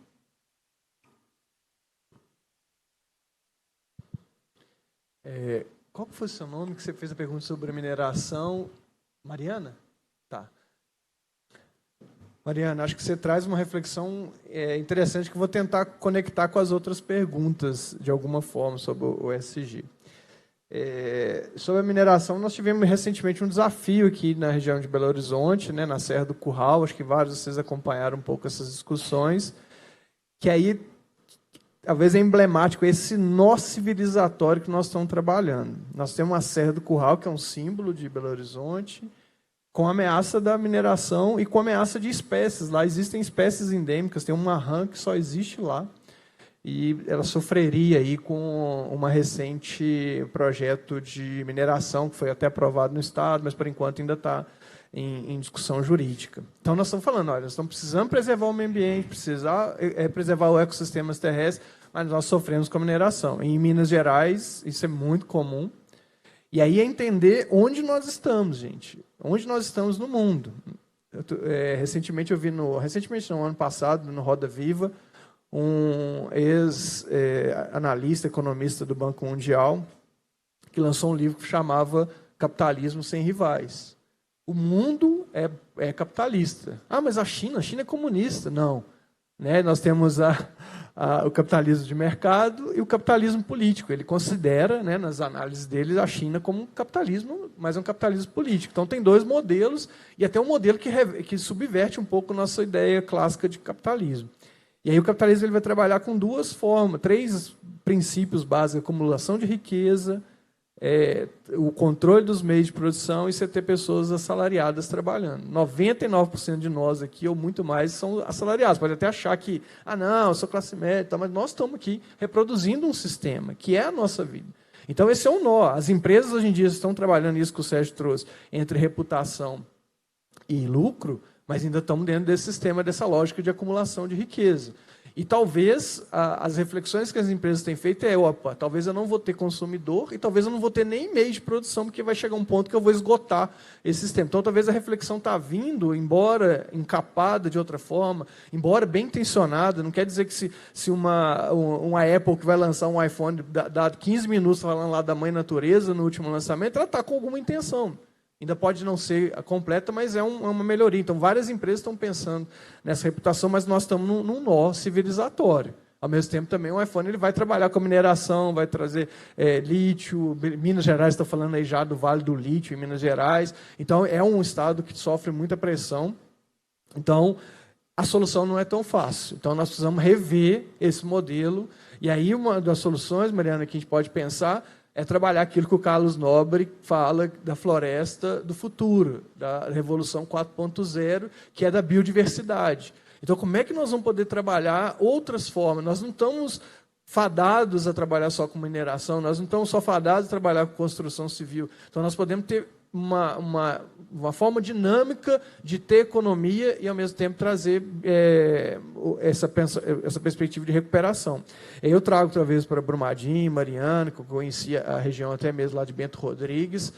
Qual que foi o seu nome que você fez a pergunta sobre a mineração? Mariana? Tá. Mariana, acho que você traz uma reflexão interessante que eu vou tentar conectar com as outras perguntas, de alguma forma, sobre o ESG. Sobre a mineração, nós tivemos recentemente um desafio aqui na região de Belo Horizonte, né, na Serra do Curral, acho que vários de vocês acompanharam um pouco essas discussões, que aí talvez é emblemático esse nó civilizatório que nós estamos trabalhando. Nós temos a Serra do Curral, que é um símbolo de Belo Horizonte, com a ameaça da mineração e com a ameaça de espécies. Lá existem espécies endêmicas, tem uma rã que só existe lá, e ela sofreria aí com um recente projeto de mineração, que foi até aprovado no Estado, mas, por enquanto, ainda está em discussão jurídica. Então, nós estamos falando, olha, nós estamos precisando preservar o meio ambiente, preservar os ecossistemas terrestres, mas nós sofremos com a mineração. Em Minas Gerais, isso é muito comum. E aí é entender onde nós estamos, gente. Onde nós estamos no mundo. Recentemente, eu vi ano passado, no Roda Viva, um ex-analista, economista do Banco Mundial, que lançou um livro que chamava Capitalismo Sem Rivais. O mundo é capitalista. Ah, mas a China é comunista. Não. Né? Nós temos o capitalismo de mercado e o capitalismo político. Ele considera, né, nas análises dele, a China como um capitalismo, mas é um capitalismo político. Então, tem dois modelos, e até um modelo que subverte um pouco a nossa ideia clássica de capitalismo. E aí o capitalismo ele vai trabalhar com duas formas, 3 princípios básicos: acumulação de riqueza, o controle dos meios de produção e você ter pessoas assalariadas trabalhando. 99% de nós aqui, ou muito mais, são assalariados. Pode até achar que, não, eu sou classe média, mas nós estamos aqui reproduzindo um sistema, que é a nossa vida. Então, esse é um nó. As empresas, hoje em dia, estão trabalhando isso que o Sérgio trouxe, entre reputação e lucro, mas ainda estamos dentro desse sistema, dessa lógica de acumulação de riqueza. E talvez as reflexões que as empresas têm feito talvez eu não vou ter consumidor e talvez eu não vou ter nem meio de produção, porque vai chegar um ponto que eu vou esgotar esse sistema. Então, talvez a reflexão está vindo, embora encapada de outra forma, embora bem intencionada. Não quer dizer que se uma Apple que vai lançar um iPhone, dado 15 minutos falando lá da mãe natureza no último lançamento, ela está com alguma intenção. Ainda pode não ser completa, mas é uma melhoria. Então, várias empresas estão pensando nessa reputação, mas nós estamos num nó civilizatório. Ao mesmo tempo, também o iPhone ele vai trabalhar com a mineração, vai trazer lítio. Minas Gerais está falando aí já do Vale do Lítio, em Minas Gerais. Então, é um estado que sofre muita pressão. Então, a solução não é tão fácil. Então, nós precisamos rever esse modelo. E aí, uma das soluções, Mariana, que a gente pode pensar é trabalhar aquilo que o Carlos Nobre fala da floresta do futuro, da Revolução 4.0, que é da biodiversidade. Então, como é que nós vamos poder trabalhar outras formas? Nós não estamos fadados a trabalhar só com mineração, nós não estamos só fadados a trabalhar com construção civil. Então, nós podemos ter uma forma dinâmica de ter economia e, ao mesmo tempo, trazer essa perspectiva de recuperação. Eu trago outra vez para Brumadinho, Mariana, que eu conhecia a região até mesmo lá de Bento Rodrigues,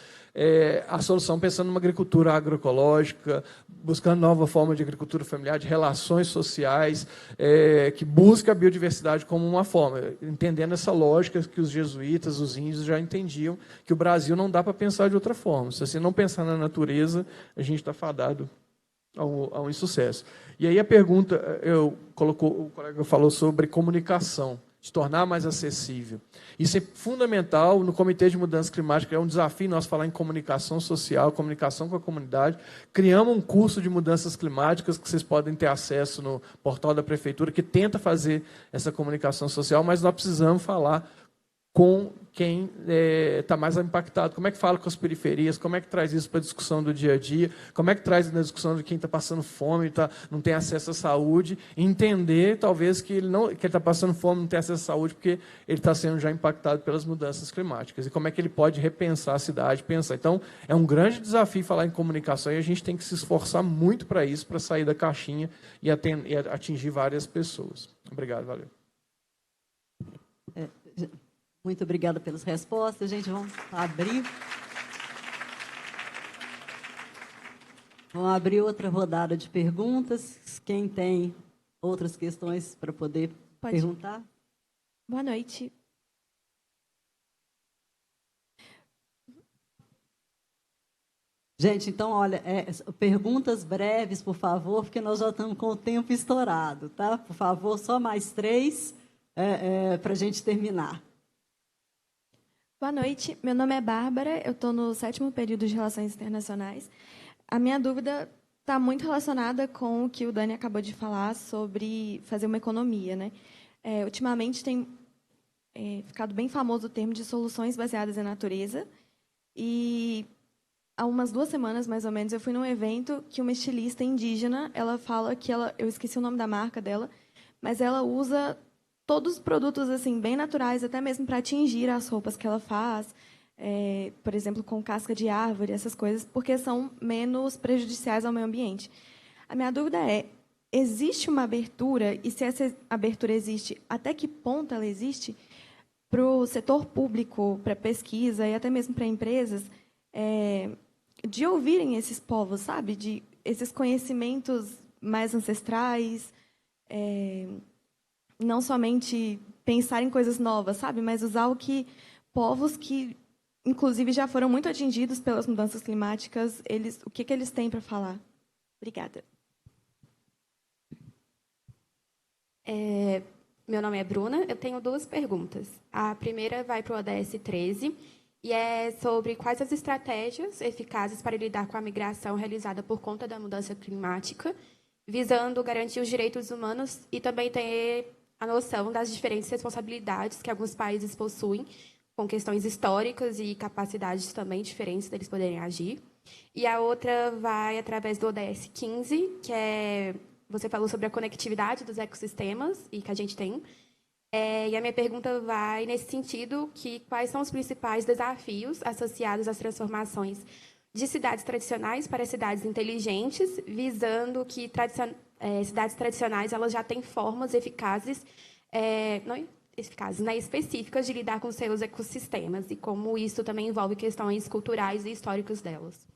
a solução pensando numa agricultura agroecológica, buscando nova forma de agricultura familiar, de relações sociais, que busca a biodiversidade como uma forma, entendendo essa lógica que os jesuítas, os índios já entendiam, que o Brasil não dá para pensar de outra forma. Se você não pensar na natureza, a gente está fadado ao insucesso. E aí a pergunta, o colega falou sobre comunicação, de tornar mais acessível. Isso é fundamental no Comitê de Mudança Climática, é um desafio nós falar em comunicação social, comunicação com a comunidade. Criamos um curso de mudanças climáticas que vocês podem ter acesso no portal da Prefeitura, que tenta fazer essa comunicação social, mas nós precisamos falar com quem está mais impactado. Como é que fala com as periferias? Como é que traz isso para a discussão do dia a dia? Como é que traz na discussão de quem está passando fome, não tem acesso à saúde? Entender, talvez, que ele está passando fome, não tem acesso à saúde, porque ele está sendo já impactado pelas mudanças climáticas. E como é que ele pode repensar a cidade, pensar. Então, é um grande desafio falar em comunicação e a gente tem que se esforçar muito para isso, para sair da caixinha e atingir várias pessoas. Obrigado, valeu. Muito obrigada pelas respostas. Gente, vamos abrir outra rodada de perguntas. Quem tem outras questões para poder perguntar? Boa noite. Gente, então, olha, perguntas breves, por favor, porque nós já estamos com o tempo estourado, tá? Por favor, só mais 3 para a gente terminar. Boa noite, meu nome é Bárbara, eu estou no 7º período de Relações Internacionais. A minha dúvida está muito relacionada com o que o Dani acabou de falar sobre fazer uma economia, né? Ultimamente tem ficado bem famoso o termo de soluções baseadas em natureza. E há umas 2 semanas, mais ou menos, eu fui num evento que uma estilista indígena, ela fala que eu esqueci o nome da marca dela, mas ela usa todos os produtos assim bem naturais, até mesmo para atingir as roupas que ela faz, por exemplo, com casca de árvore, essas coisas, porque são menos prejudiciais ao meio ambiente. A minha dúvida é, existe uma abertura, e se essa abertura existe, até que ponto ela existe, para o setor público, para pesquisa e até mesmo para empresas, de ouvirem esses povos, sabe? De esses conhecimentos mais ancestrais, não somente pensar em coisas novas, sabe? Mas usar povos que, inclusive, já foram muito atingidos pelas mudanças climáticas, o que eles têm para falar. Obrigada. Meu nome é Bruna, eu tenho 2 perguntas. A primeira vai para o ODS 13, e é sobre quais as estratégias eficazes para lidar com a migração realizada por conta da mudança climática, visando garantir os direitos humanos e também ter a noção das diferentes responsabilidades que alguns países possuem, com questões históricas e capacidades também diferentes deles poderem agir. E a outra vai através do ODS 15, que você falou sobre a conectividade dos ecossistemas e que a gente tem. E a minha pergunta vai nesse sentido, que quais são os principais desafios associados às transformações de cidades tradicionais para cidades inteligentes, visando que cidades tradicionais elas já têm formas eficazes, específicas de lidar com seus ecossistemas, e como isso também envolve questões culturais e históricas delas.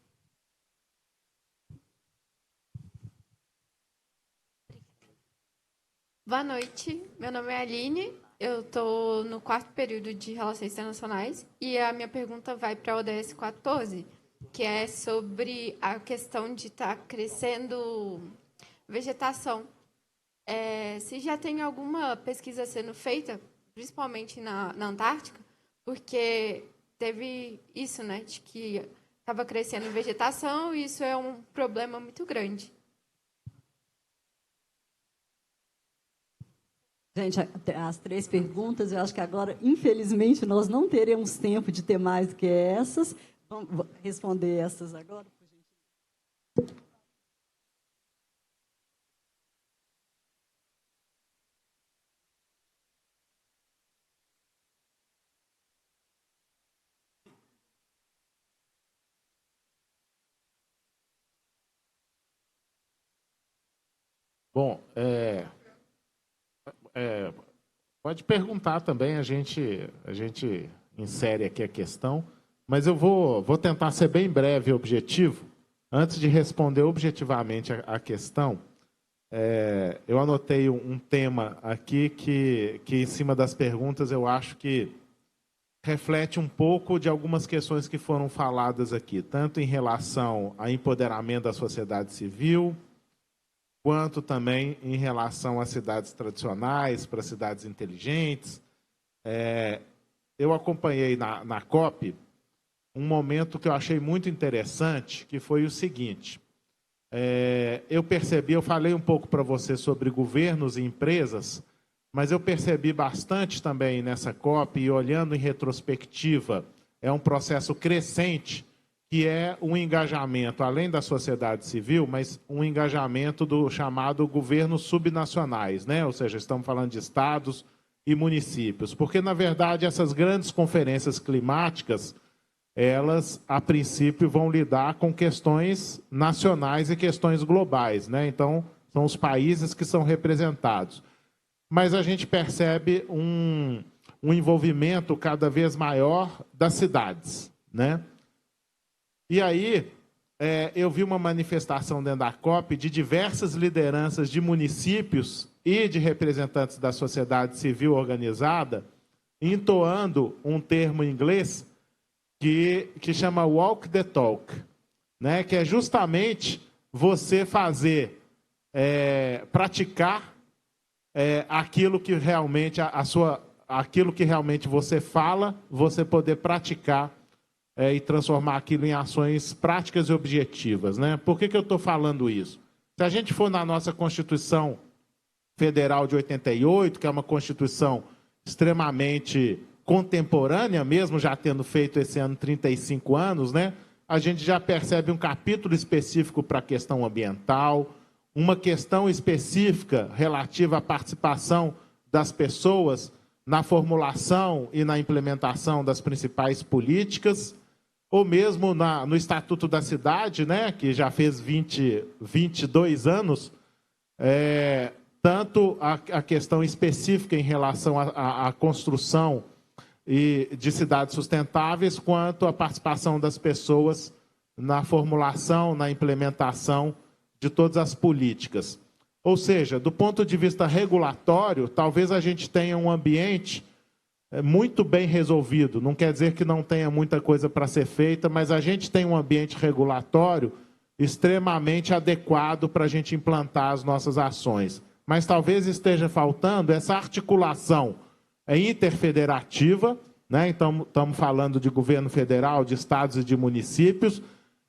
Boa noite, meu nome é Aline, eu estou no 4º período de Relações Internacionais e a minha pergunta vai para a ODS 14, que é sobre a questão de estar crescendo vegetação. Se já tem alguma pesquisa sendo feita, principalmente na Antártica, porque teve isso, né, de que estava crescendo vegetação e isso é um problema muito grande. Gente, as 3 perguntas, eu acho que agora, infelizmente, nós não teremos tempo de ter mais do que essas. Vamos responder essas agora, por gentileza. Bom, pode perguntar também, a gente insere aqui a questão, mas eu vou tentar ser bem breve e objetivo. Antes de responder objetivamente a questão, eu anotei um tema aqui que, em cima das perguntas, eu acho que reflete um pouco de algumas questões que foram faladas aqui, tanto em relação ao empoderamento da sociedade civil, quanto também em relação às cidades tradicionais, para cidades inteligentes. Eu acompanhei na COP um momento que eu achei muito interessante, que foi o seguinte. Eu falei um pouco para você sobre governos e empresas, mas eu percebi bastante também nessa COP, e olhando em retrospectiva, é um processo crescente, que é um engajamento, além da sociedade civil, mas um engajamento do chamado governos subnacionais, né? Ou seja, estamos falando de estados e municípios. Porque, na verdade, essas grandes conferências climáticas, elas, a princípio, vão lidar com questões nacionais e questões globais, né? Então, são os países que são representados. Mas a gente percebe um envolvimento cada vez maior das cidades, né? E aí, eu vi uma manifestação dentro da COP de diversas lideranças de municípios e de representantes da sociedade civil organizada, entoando um termo em inglês que chama walk the talk, né? Que é justamente você fazer, praticar aquilo que realmente aquilo que realmente você fala, você poder praticar e transformar aquilo em ações práticas e objetivas, né? Por que eu estou falando isso? Se a gente for na nossa Constituição Federal de 88, que é uma Constituição extremamente contemporânea, mesmo já tendo feito esse ano 35 anos, né? A gente já percebe um capítulo específico para a questão ambiental, uma questão específica relativa à participação das pessoas na formulação e na implementação das principais políticas, ou mesmo no Estatuto da Cidade, né, que já fez 22 anos, tanto a questão específica em relação à construção de cidades sustentáveis, quanto a participação das pessoas na formulação, na implementação de todas as políticas. Ou seja, do ponto de vista regulatório, talvez a gente tenha um ambiente muito bem resolvido. Não quer dizer que não tenha muita coisa para ser feita, mas a gente tem um ambiente regulatório extremamente adequado para a gente implantar as nossas ações. Mas talvez esteja faltando essa articulação interfederativa, né? Então, estamos falando de governo federal, de estados e de municípios,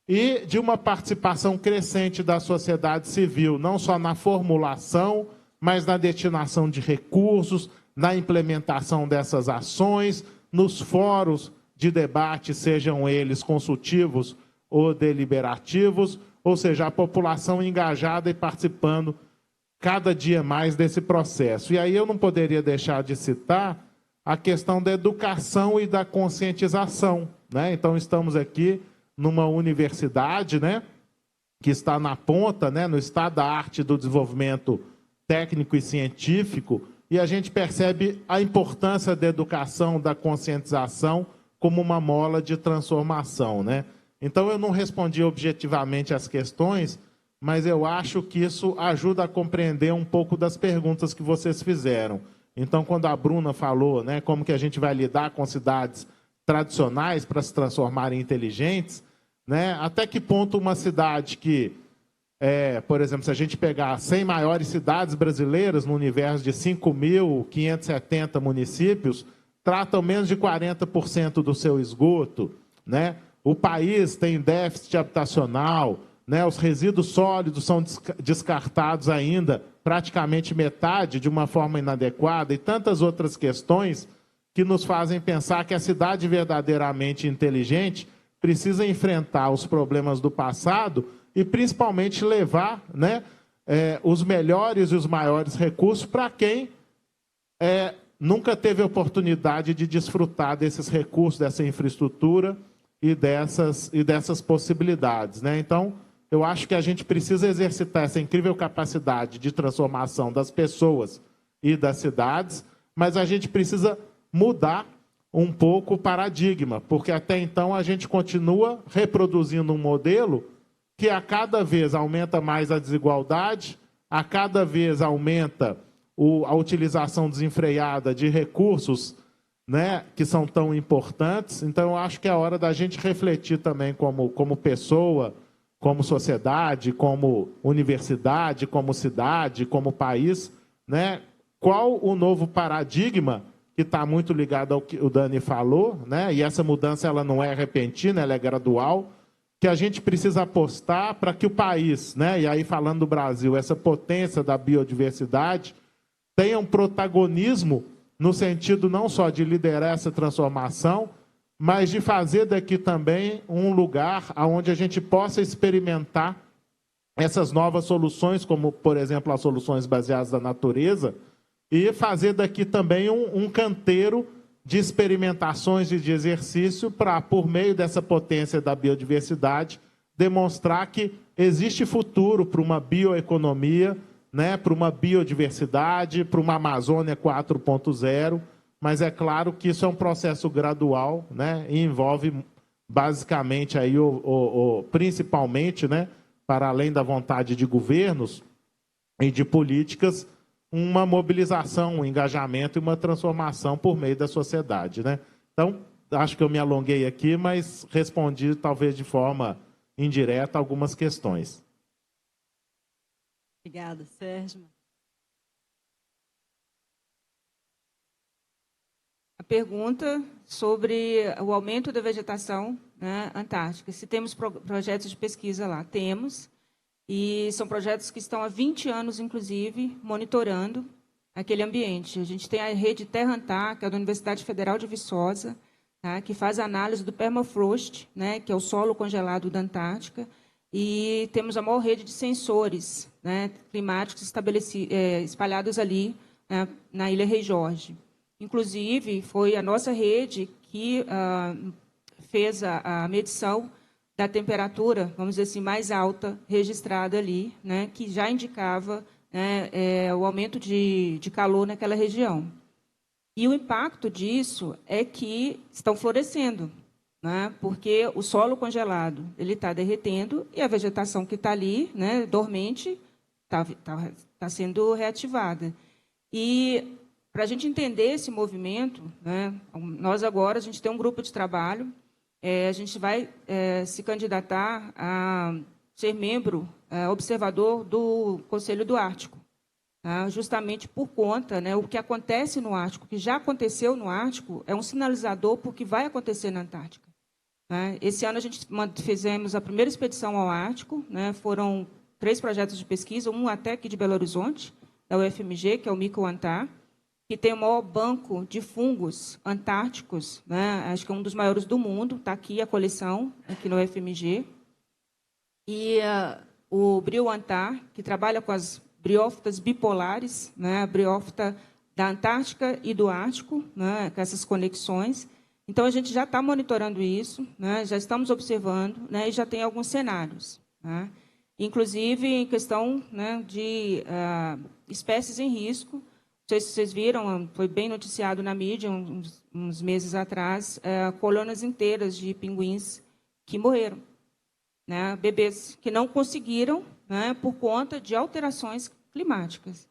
e de uma participação crescente da sociedade civil, não só na formulação, mas na destinação de recursos, na implementação dessas ações, nos fóruns de debate, sejam eles consultivos ou deliberativos, ou seja, a população engajada e participando cada dia mais desse processo. E aí eu não poderia deixar de citar a questão da educação e da conscientização, né? Então, estamos aqui numa universidade, né, que está na ponta, né, no estado da arte do desenvolvimento técnico e científico, e a gente percebe a importância da educação, da conscientização, como uma mola de transformação, né? Então, eu não respondi objetivamente às questões, mas eu acho que isso ajuda a compreender um pouco das perguntas que vocês fizeram. Então, quando a Bruna falou, né, como que a gente vai lidar com cidades tradicionais para se transformarem em inteligentes, né, até que ponto uma cidade que, por exemplo, se a gente pegar 100 maiores cidades brasileiras no universo de 5.570 municípios, tratam menos de 40% do seu esgoto, né? O país tem déficit habitacional, né? Os resíduos sólidos são descartados ainda praticamente metade de uma forma inadequada e tantas outras questões que nos fazem pensar que a cidade verdadeiramente inteligente precisa enfrentar os problemas do passado e principalmente levar, né, os melhores e os maiores recursos para quem nunca teve oportunidade de desfrutar desses recursos, dessa infraestrutura e dessas possibilidades, né? Então, eu acho que a gente precisa exercitar essa incrível capacidade de transformação das pessoas e das cidades, mas a gente precisa mudar um pouco o paradigma, porque até então a gente continua reproduzindo um modelo que a cada vez aumenta mais a desigualdade, a cada vez aumenta a utilização desenfreada de recursos, né, que são tão importantes. Então, eu acho que é hora da gente refletir também como pessoa, como sociedade, como universidade, como cidade, como país, né? Qual o novo paradigma, que está muito ligado ao que o Dani falou, né? E essa mudança ela não é repentina, ela é gradual, que a gente precisa apostar para que o país, né? E aí falando do Brasil, essa potência da biodiversidade, tenha um protagonismo no sentido não só de liderar essa transformação, mas de fazer daqui também um lugar onde a gente possa experimentar essas novas soluções, como, por exemplo, as soluções baseadas na natureza, e fazer daqui também um canteiro de experimentações e de exercício para, por meio dessa potência da biodiversidade, demonstrar que existe futuro para uma bioeconomia, né, para uma biodiversidade, para uma Amazônia 4.0, mas é claro que isso é um processo gradual, né, e envolve basicamente, aí, principalmente, né, para além da vontade de governos e de políticas, uma mobilização, um engajamento e uma transformação por meio da sociedade, né? Então, acho que eu me alonguei aqui, mas respondi talvez de forma indireta algumas questões. Obrigada, Sérgio. A pergunta sobre o aumento da vegetação, né, antártica. Se temos projetos de pesquisa lá. Temos. E são projetos que estão há 20 anos, inclusive, monitorando aquele ambiente. A gente tem a rede Terra Antar, que é da Universidade Federal de Viçosa, tá, que faz análise do permafrost, né, que é o solo congelado da Antártica, e temos a maior rede de sensores, né, climáticos espalhados ali, né, na Ilha Rei Jorge. Inclusive, foi a nossa rede que fez a medição da temperatura, vamos dizer assim, mais alta registrada ali, né, que já indicava, né, o aumento de calor naquela região. E o impacto disso é que estão florescendo, né, porque o solo congelado ele está derretendo e a vegetação que está ali, né, dormente, está sendo reativada. E para a gente entender esse movimento, né, nós agora a gente tem um grupo de trabalho. A gente vai se candidatar a ser membro, observador do Conselho do Ártico, tá? Justamente por conta, né, o que acontece no Ártico, que já aconteceu no Ártico, é um sinalizador para o que vai acontecer na Antártica, né? Esse ano a gente fizemos a primeira expedição ao Ártico, né, foram 3 projetos de pesquisa, um até aqui de Belo Horizonte, da UFMG, que é o Micoantar, que tem o maior banco de fungos antárticos, né? Acho que é um dos maiores do mundo, está aqui a coleção, aqui no UFMG. E o Brioantar, que trabalha com as briófitas bipolares, né? A briófita da Antártica e do Ártico, né? Com essas conexões. Então, a gente já está monitorando isso, né? Já estamos observando, né? E já tem alguns cenários, né? Inclusive em questão, né, de espécies em risco. Não sei se vocês viram, foi bem noticiado na mídia uns meses atrás, colônias inteiras de pinguins que morreram, né, bebês que não conseguiram, né, por conta de alterações climáticas.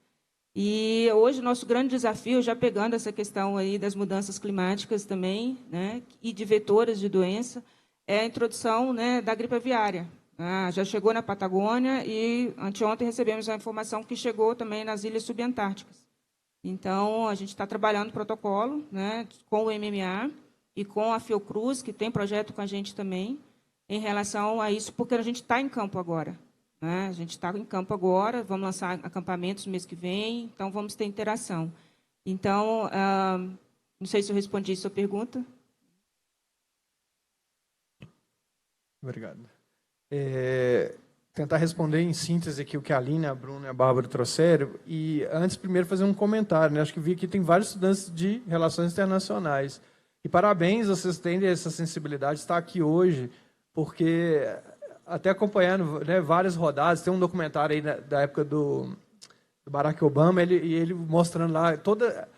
E hoje o nosso grande desafio, já pegando essa questão aí das mudanças climáticas também, né, e de vetores de doença, é a introdução, né, da gripe aviária. Já chegou na Patagônia e anteontem recebemos a informação que chegou também nas ilhas subantárticas. Então, a gente está trabalhando o protocolo, né, com o MMA e com a Fiocruz, que tem projeto com a gente também, em relação a isso, porque a gente está em campo agora, né? A gente está em campo agora, vamos lançar acampamentos no mês que vem, então vamos ter interação. Então, não sei se eu respondi a sua pergunta. Obrigado. Tentar responder em síntese aqui o que a Aline, a Bruna e a Bárbara trouxeram. E antes, primeiro, fazer um comentário, né? Acho que vi que tem vários estudantes de relações internacionais. E parabéns, vocês têm essa sensibilidade de estar aqui hoje, porque até acompanhando, né, várias rodadas, tem um documentário aí da época do Barack Obama, ele mostrando lá toda...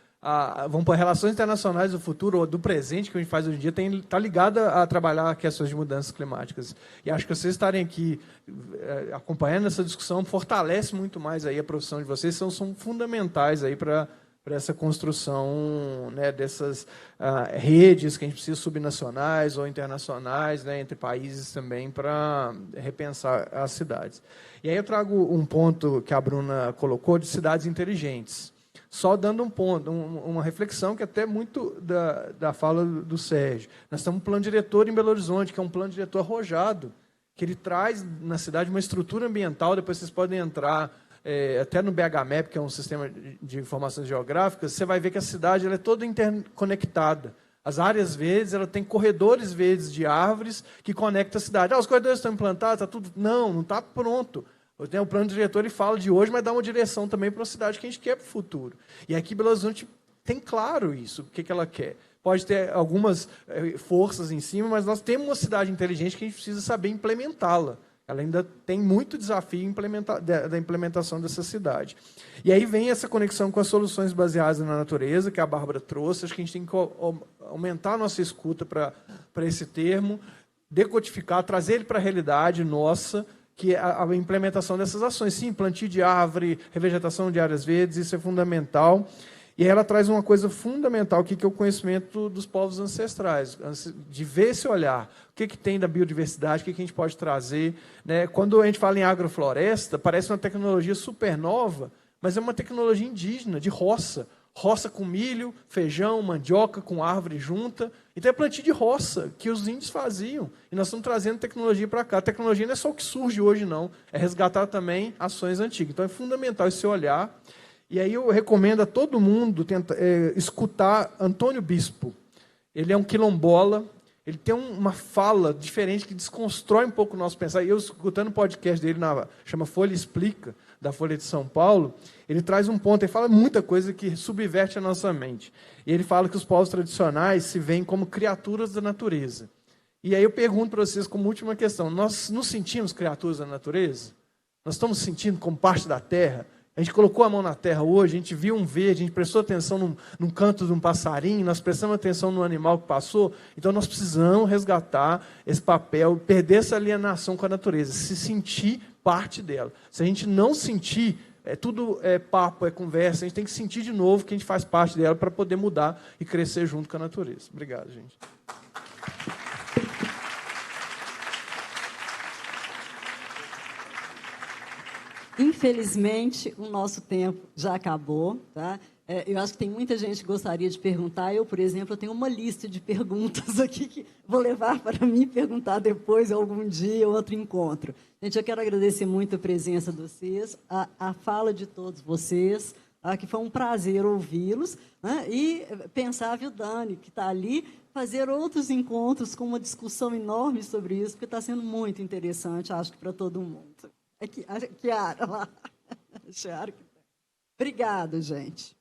vamos para relações internacionais do futuro ou do presente que a gente faz hoje em dia está ligada a trabalhar questões de mudanças climáticas. E acho que vocês estarem aqui acompanhando essa discussão fortalece muito mais aí a profissão de vocês, são fundamentais aí para essa construção, né, dessas redes que a gente precisa subnacionais ou internacionais, né, entre países também para repensar as cidades. E aí eu trago um ponto que a Bruna colocou de cidades inteligentes. Só dando um ponto, uma reflexão que até muito da fala do Sérgio. Nós temos um plano diretor em Belo Horizonte, que é um plano diretor arrojado, que ele traz na cidade uma estrutura ambiental, depois vocês podem entrar até no BHMAP, que é um sistema de informações geográficas, você vai ver que a cidade ela é toda interconectada. As áreas verdes, ela tem corredores verdes de árvores que conectam a cidade. Os corredores estão implantados, está tudo... Não está pronto. O plano diretor ele fala de hoje, mas dá uma direção também para a cidade que a gente quer para o futuro. E aqui Belo Horizonte tem claro isso, o que ela quer. Pode ter algumas forças em cima, mas nós temos uma cidade inteligente que a gente precisa saber implementá-la. Ela ainda tem muito desafio da implementação dessa cidade. E aí vem essa conexão com as soluções baseadas na natureza, que a Bárbara trouxe. Acho que a gente tem que aumentar a nossa escuta para esse termo, decodificar, trazer ele para a realidade nossa, que é a implementação dessas ações. Sim, plantio de árvore, revegetação de áreas verdes, isso é fundamental. E aí ela traz uma coisa fundamental, que é o conhecimento dos povos ancestrais, de ver esse olhar, o que tem da biodiversidade, o que a gente pode trazer, né? Quando a gente fala em agrofloresta, parece uma tecnologia super nova, mas é uma tecnologia indígena, de roça, roça com milho, feijão, mandioca, com árvore junta. Então é plantio de roça que os índios faziam. E nós estamos trazendo tecnologia para cá. A tecnologia não é só o que surge hoje, não. É resgatar também ações antigas. Então é fundamental esse olhar. E aí eu recomendo a todo mundo escutar Antônio Bispo. Ele é um quilombola. Ele tem uma fala diferente que desconstrói um pouco o nosso pensar. E eu, escutando o podcast dele, chama Folha Explica, da Folha de São Paulo, ele traz um ponto, ele fala muita coisa que subverte a nossa mente. E ele fala que os povos tradicionais se veem como criaturas da natureza. E aí eu pergunto para vocês, como última questão, nós nos sentimos criaturas da natureza? Nós estamos sentindo como parte da terra? A gente colocou a mão na terra hoje, a gente viu um verde, a gente prestou atenção num canto de um passarinho, nós prestamos atenção no animal que passou. Então nós precisamos resgatar esse papel, perder essa alienação com a natureza, se sentir parte dela. Se a gente não sentir, tudo é papo, é conversa, a gente tem que sentir de novo que a gente faz parte dela para poder mudar e crescer junto com a natureza. Obrigado, gente. Infelizmente, o nosso tempo já acabou. Tá? Eu acho que tem muita gente que gostaria de perguntar. Eu, por exemplo, eu tenho uma lista de perguntas aqui que vou levar para mim perguntar depois, algum dia, outro encontro. Gente, eu quero agradecer muito a presença de vocês, a fala de todos vocês, que foi um prazer ouvi-los, né? E pensar, viu, Dani, que está ali, fazer outros encontros com uma discussão enorme sobre isso, porque está sendo muito interessante, acho que para todo mundo. A Chiara lá. Obrigada, gente.